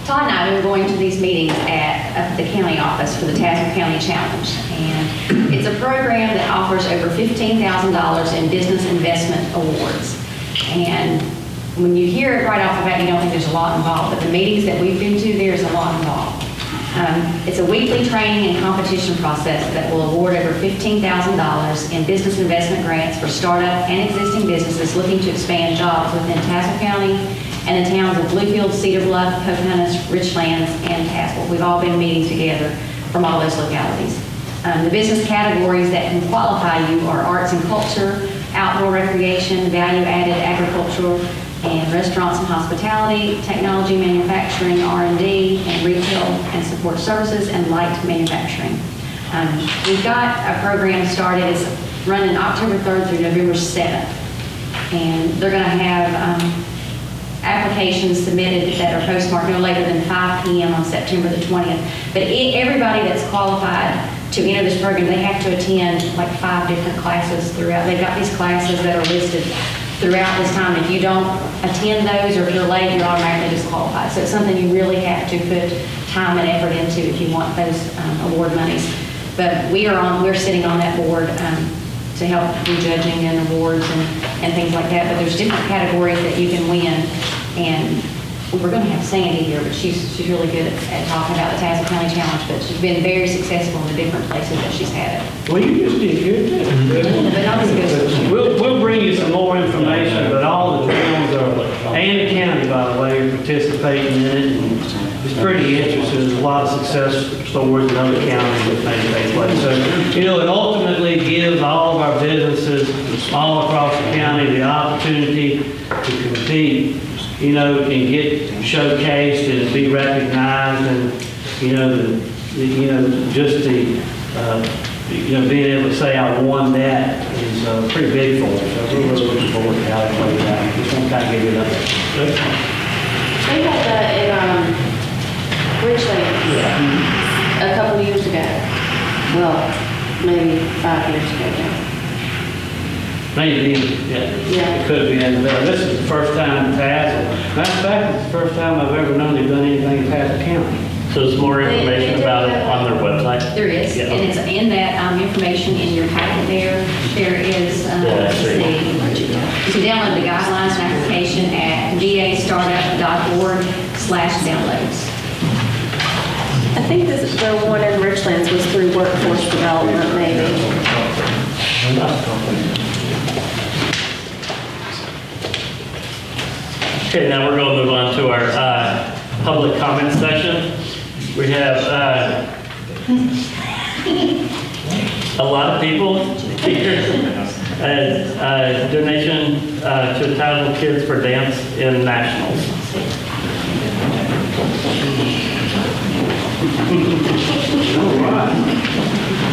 Todd and I have been going to these meetings at the county office for the Tazewell County Challenge. And it's a program that offers over $15,000 in business investment awards. And when you hear it right off the bat, you don't think there's a lot involved. But the meetings that we've been to, there's a lot involved. It's a weekly training and competition process that will award over $15,000 in business investment grants for startup and existing businesses looking to expand jobs within Tazewell County and the towns of Bluefield, Cedar Bluff, Pocahontas, Richlands, and Tazewell. We've all been meeting together from all those localities. The business categories that can qualify you are arts and culture, outdoor recreation, value-added agricultural, and restaurants and hospitality, technology, manufacturing, R&D, and retail and support services, and light manufacturing. We've got a program started, it's running October 3rd through November 7th. And they're going to have applications submitted that are postmarked no later than 5 p.m. on September the 20th. But everybody that's qualified to enter this program, they have to attend like 5 different classes throughout. They've got these classes that are listed throughout this time. If you don't attend those or if you're late, you're automatically disqualified. So it's something you really have to put time and effort into if you want those award monies. But we're sitting on that board to help do judging and awards and things like that. But there's different categories that you can win. And we're going to have Sandy here, but she's really good at talking about the Tazewell County Challenge, but she's been very successful in the different places that she's had it. Well, you just did good too. But not as good as We'll bring you some more information, but all the towns and the county, by the way, are participating in it. And it's pretty interesting. There's a lot of success stories in other counties that take place. So, it ultimately gives all of our businesses all across the county the opportunity to compete, and get showcased and be recognized, and being able to say I won that is pretty big for us. So we're really looking forward to how it plays out. Just want to kind of give you an update. We had that in Richland a couple of years ago. Well, maybe 5 years ago now. Maybe, yeah. It could be in there. This is the first time in Tazewell. Matter of fact, it's the first time I've ever known they've done anything in Tazewell County. So there's more information about it on their website? There is, Yeah. and it's in that information in your packet there. There is, let's see, you can download the guidelines and application at vastartup.org/downloads. I think the one in Richlands was through workforce development, maybe. Okay, now we're going to move on to our public comment session. We have a lot of people here as a donation to Tazewell Kids for Dance in Nationals.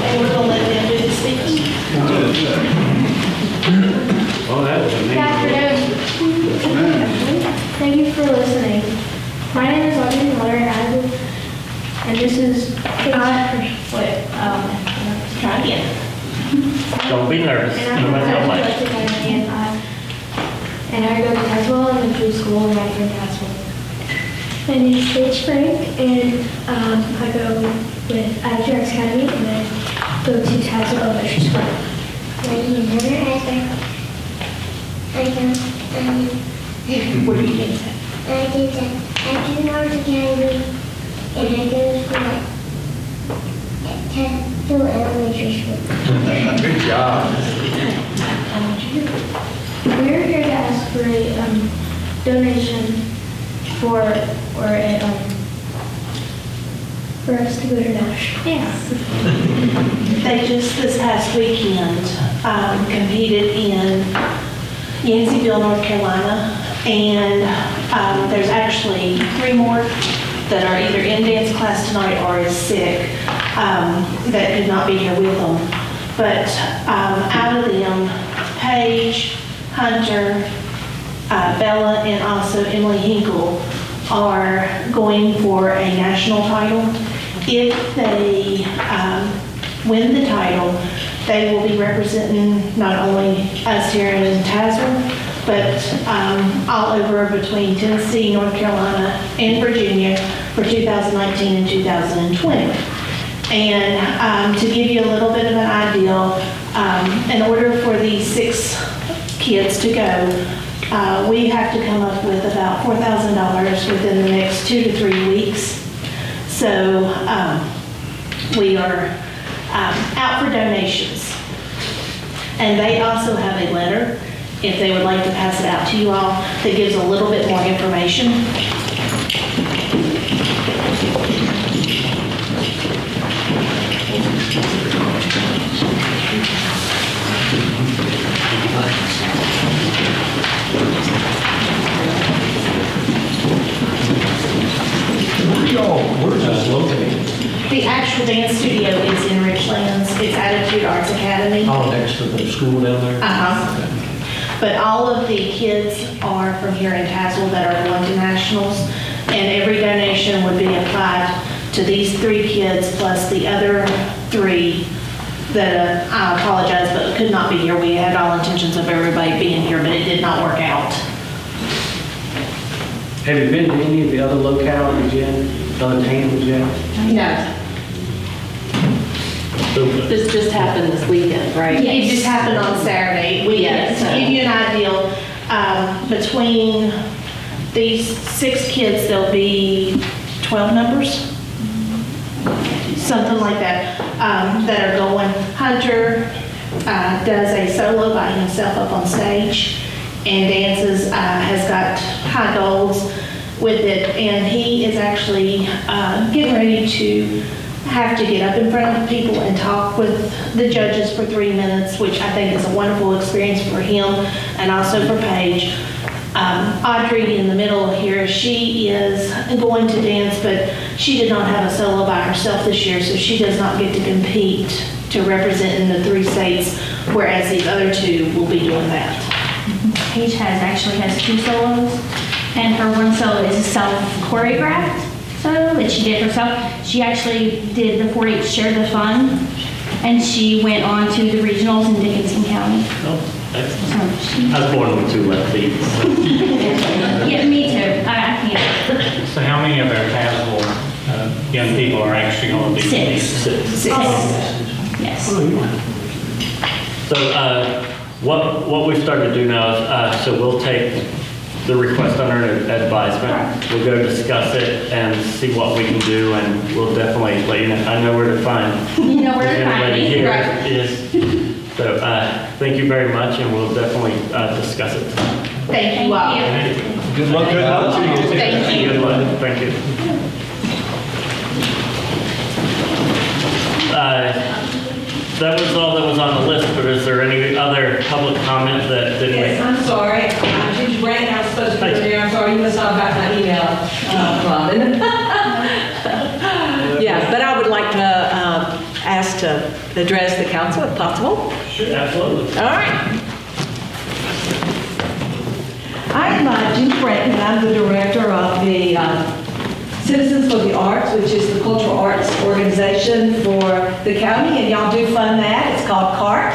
And we're going to let them do the speaking. Oh, that was Good afternoon. Thank you for listening. My name is Audrey Miller, and this is Try again. Don't be nervous. And No matter how much. and I go to Tazewell Elementary School right here in Tazewell. My name is Paige Frank, and I go with Adjunct Academy, and I go to Tazewell Elementary School. My name is Heather Asper. What are you going to say? I do Adjunct Academy, and I go to school at Tazewell Elementary School. Good job. We're here to ask for a donation for us to go to national. Yes. They just this past weekend competed in Yanceyville, North Carolina, and there's actually 3 more that are either in dance class tonight or is sick that could not be here with them. But out of them, Paige, Hunter, Bella, and also Emily Hinkle are going for a national title. If they win the title, they will be representing not only us here in Tazewell, but all over between Tennessee, North Carolina, and Virginia for 2019 and 2020. And to give you a little bit of an idea, in order for these 6 kids to go, we have to come up with about $4,000 within the next 2 to 3 weeks. So we are out for donations. And they also have a letter if they would like to pass it out to you all, that gives a little bit more information. Where's this located? The actual dance studio is in Richlands. It's Attitude Arts Academy. Oh, next to the school down there? Uh-huh. But all of the kids are from here in Tazewell that are going to nationals, and every donation would be applied to these 3 kids plus the other 3 that, I apologize, but could not be here. We had all intentions of everybody being here, but it did not work out. Have you been to any of the other localities yet? Other towns yet? No. This just happened this weekend, right? It just happened on Saturday. Yes. To give you an idea, between these 6 kids, there'll be 12 numbers, something like that, that are going. Hunter does a solo by himself up on stage and dances, has got high goals with it, and he is actually getting ready to have to get up in front of people and talk with the judges for 3 minutes, which I think is a wonderful experience for him and also for Paige. Audrey in the middle here, she is going to dance, but she did not have a solo by herself this year, so she does not get to compete to represent in the 3 states, whereas these other 2 will be doing that. Paige actually has 2 solos, and her one solo is a self-choreographed solo that she did herself. She actually did the 4-H Share the Fun, and she went on to the regionals in Dickinson County. Oh, excellent. I was born with 2 left feet. Yeah, me too. I can't. So how many of our Tazewell young people are actually going to be? 6. Yes. So what we've started to do now is, so we'll take the request under advisement. We'll go discuss it and see what we can do, and we'll definitely let you know. I know where to find. You know where to the find lady me. here Right. is. So thank you very much, and we'll definitely discuss it. Thank you all. Good luck to you. Thank you. Good luck. Thank you. That was all that was on the list, but is there any other public comment that didn't Yes, make? I'm sorry. I'm Ginger Brand. I was supposed to be there. I'm sorry. You must not have got my email, Robin. Yeah, but I would like to ask to address the council if possible. Sure, absolutely. All right. I'm Ginger Brand, and I'm the director of the Citizens for the Arts, which is the cultural arts organization for the county, and y'all do fund that. It's called CART.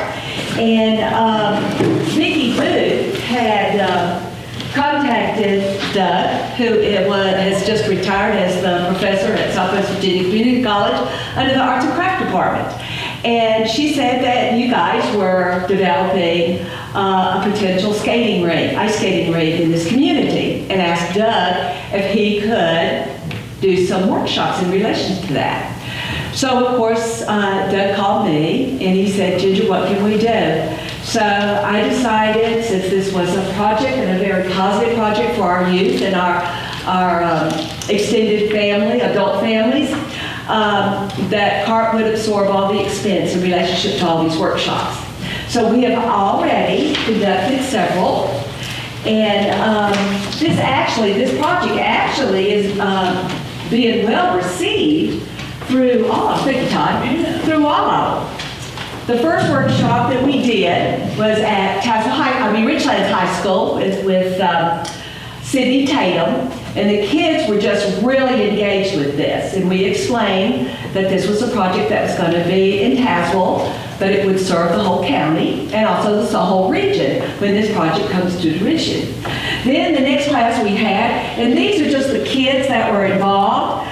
And Vicki Booth had contacted Doug, who has just retired as the professor at Southwest Virginia Community College under the Arts and Craft Department. And she said that you guys were developing a potential skating rink, ice skating rink in this community, and asked Doug if he could do some workshops in relation to that. So of course, Doug called me and he said, Ginger, what can we do? So I decided, since this was a project and a very positive project for our youth and our extended family, adult families, that CART would absorb all the expense in relationship to all these workshops. So we have already conducted several, and this project actually is being well received through all of them. Through all of them. The first workshop that we did was at Richlands High School with Sydney Tatum, and the kids were just really engaged with this. And we explained that this was a project that was going to be in Tazewell, but it would serve the whole county and also the whole region when this project comes to fruition. Then the next class we had, and these are just the kids that were involved,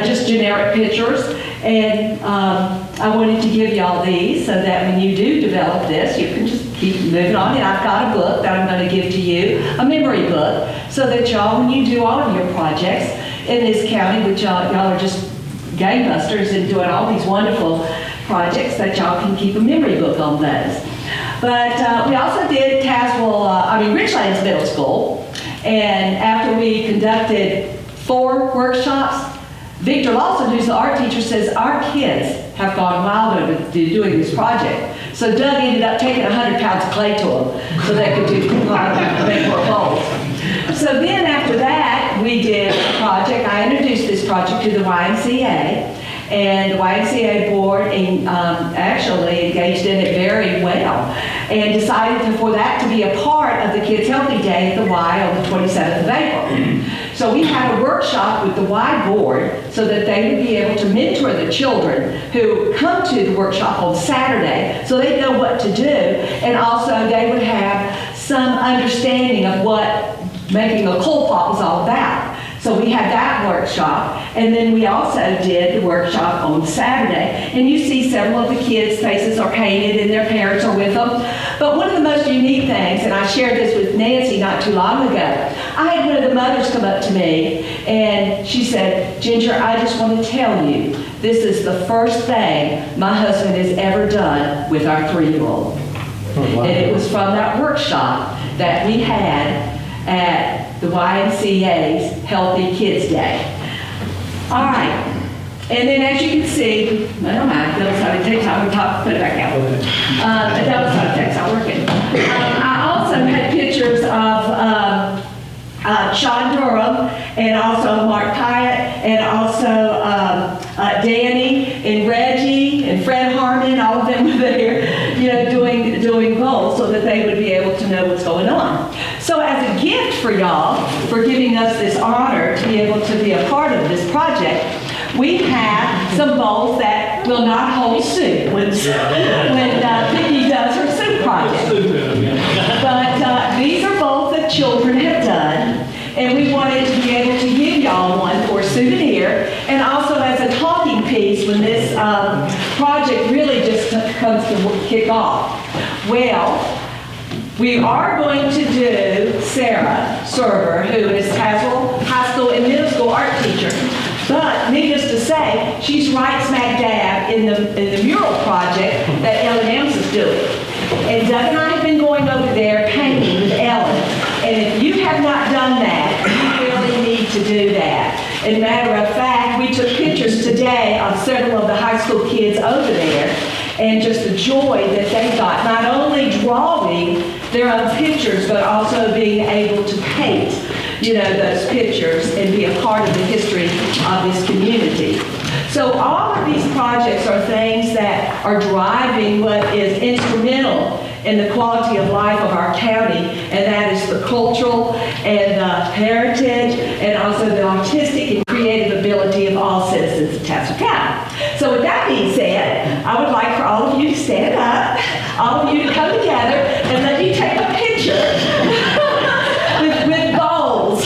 just generic pictures, and I wanted to give y'all these so that when you do develop this, you can just keep moving on. And I've got a book that I'm going to give to you, a memory book, so that y'all, when you do all of your projects in this county, which y'all are just gangbusters and doing all these wonderful projects that y'all can keep a memory book on those. But we also did Richlands Middle School, and after we conducted 4 workshops, Victor Lawson, who's the art teacher, says our kids have gone wild over doing this project. So Doug ended up taking 100 pounds of clay to them so they could make more bowls. So then after that, we did a project. I introduced this project to the YMCA, and the YMCA board actually engaged in it very well and decided for that to be a part of the Kids Healthy Day at the Y on the 27th of April. So we had a workshop with the Y board so that they would be able to mentor the children who come to the workshop on Saturday so they know what to do, and also they would have some understanding of what making a cold pot was all about. So we had that workshop, and then we also did the workshop on Saturday. And you see several of the kids' faces are painted and their parents are with them. But one of the most unique things, and I shared this with Nancy not too long ago, I had one of the mothers come up to me and she said, Ginger, I just want to tell you, this is the first thing my husband has ever done with our 3-year-old. Oh, wow. And it was from that workshop that we had at the YMCA's Healthy Kids Day. All right, and then as you can see, never mind, that was how it takes, I would put it back out. That was how it takes, not working. I also had pictures of Sean Durham, and also Mark Pyatt, and also Danny and Reggie and Fred Harmon. All of them were there, doing goals so that they would be able to know what's going on. So as a gift for y'all, for giving us this honor to be able to be a part of this project, we have some bowls that will not hold soup when Vicki does her soup project. But these are bowls that children have done, and we wanted to be able to give y'all one for a souvenir, and also as a talking piece when this project really just comes to kick off. Well, we are going to do Sarah Server, who is Tazewell High School and Middle School art teacher. But needless to say, she's right smack dab in the mural project that L&M's is doing. And Doug and I have been going over there painting with Ellen. And if you have not done that, you really need to do that. As a matter of fact, we took pictures today of several of the high school kids over there, and just the joy that they got, not only drawing their own pictures, but also being able to paint, those pictures and be a part of the history of this community. So all of these projects are things that are driving what is instrumental in the quality of life of our county, and that is the cultural and the heritage, and also the artistic and creative ability of all citizens of Tazewell County. So with that being said, I would like for all of you to stand up, all of you to come together, and let me take a picture with bowls.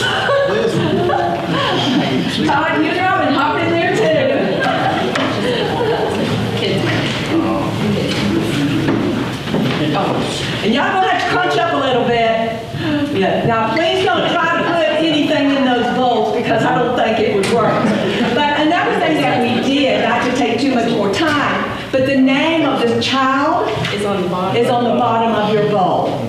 Todd, you know, and hop in there too. And y'all gonna have to crunch up a little bit. Yeah. Now, please don't try to put anything in those bowls because I don't think it would work. But another thing that we did, not to take too much more time, but the name of the child is on the bottom of your bowl.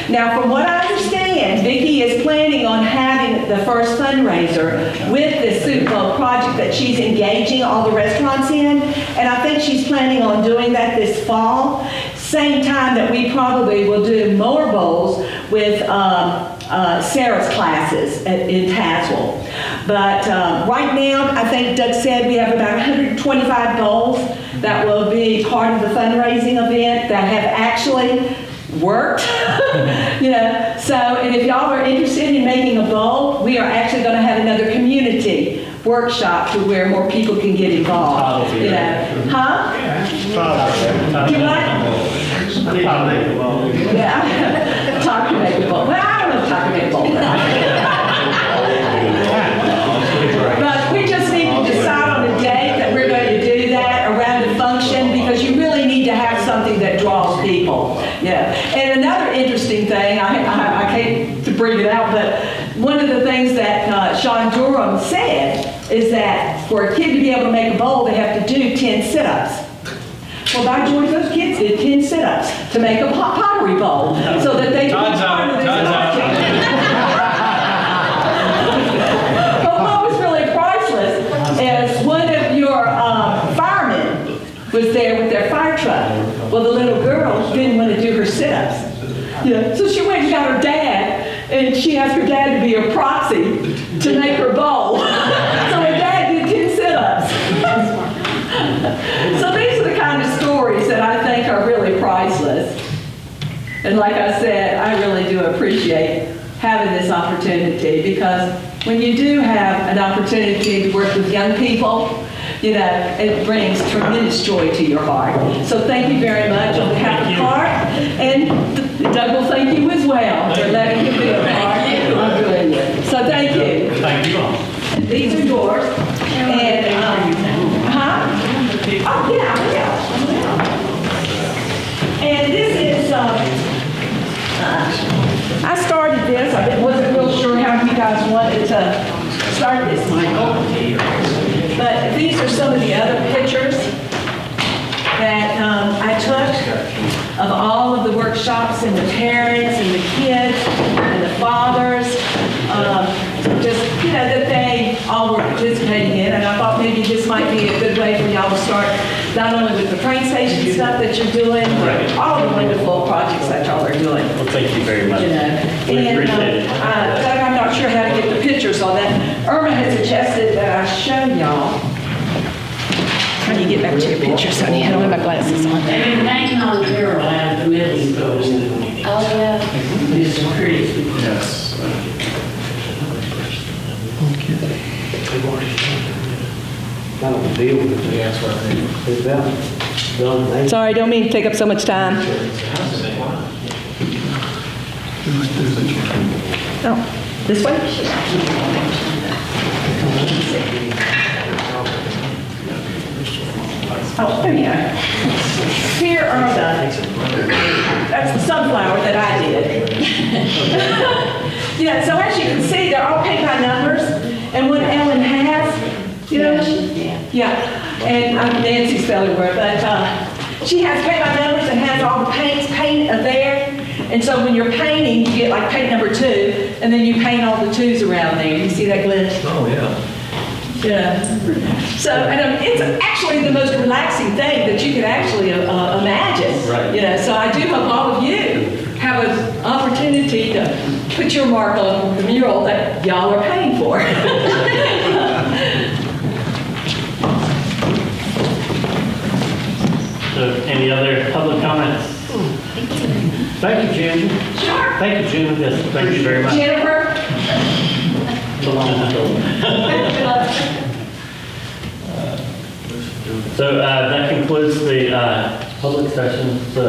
Now, from what I understand, Vicki is planning on having the first fundraiser with this soup bowl project that she's engaging all the restaurants in, and I think she's planning on doing that this fall. Same time that we probably will do more bowls with Sarah's classes in Tazewell. But right now, I think Doug said we have about 125 bowls that will be part of the fundraising event that have actually worked. So, and if y'all are interested in making a bowl, we are actually going to have another community workshop to where more people can get involved. Huh? You like? Yeah. Talk to make a bowl. Well, I don't know if talk to make a bowl. But we just need to decide on a date that we're going to do that around the function, because you really need to have something that draws people. Yeah. And another interesting thing, I hate to bring it out, but one of the things that Sean Durham said is that for a kid to be able to make a bowl, they have to do 10 sit-ups. Well, by George, those kids did 10 sit-ups to make a pottery bowl so that they could be part of this project. But what was really priceless is one of your firemen was there with their fire truck. Well, the little girl didn't want to do her sit-ups. Yeah, so she went and got her dad, and she asked her dad to be a proxy to make her bowl. So her dad did 10 sit-ups. So these are the kind of stories that I think are really priceless. And like I said, I really do appreciate having this opportunity, because when you do have an opportunity to work with young people, you know, it brings tremendous joy to your heart. So thank you very much on behalf of CART, and Doug will thank you as well for letting him be a part of doing it. So thank you. Thank you all. These are yours. And, oh, yeah. And this is, I started this. I wasn't real sure how you guys wanted to start this, Michael. But these are some of the other pictures that I took of all of the workshops and the parents and the kids and the fathers, just, you know, that they all were participating in. And I thought maybe this might be a good way for y'all to start, not only with the train station stuff that you're doing, but all the wonderful projects that y'all are doing. Well, thank you very much. You know, We appreciate it. Doug, I'm not sure how to get the pictures on that. Irma had suggested that I show y'all. How do you get back to your pictures, honey? I don't have my glasses on. They've been hanging on Carol out of the middle school. Oh, yeah. It's pretty. Yes. Sorry, don't mean to take up so much time. Oh, this way? Oh, there you go. Here are that's the sunflower that I did. Yeah, so as you can see, they're all paint by numbers, and what Ellen has, you know, yeah, and I'm Nancy Spellerworth, but she has paint by numbers and has all the paint there, and so when you're painting, you get like paint number 2, and then you paint all the 2s around there. You see that, Glenn? Oh, yeah. Yeah. So, and it's actually the most relaxing thing that you could actually imagine. Right. You know, so I do hope all of you have an opportunity to put your mark on the mural that y'all are paying for. So, any other public comments? Thank you, Jim. Sure. Thank you, Jim. Yes, thank you very much. Jennifer? So that concludes the public session. So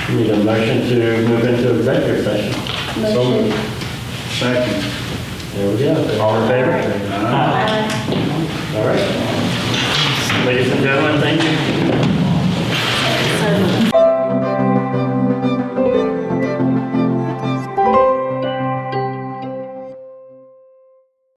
we need a motion to move into executive session. Motion. Second. There we go. All in favor? Aye. All right. Ladies and gentlemen, thank you.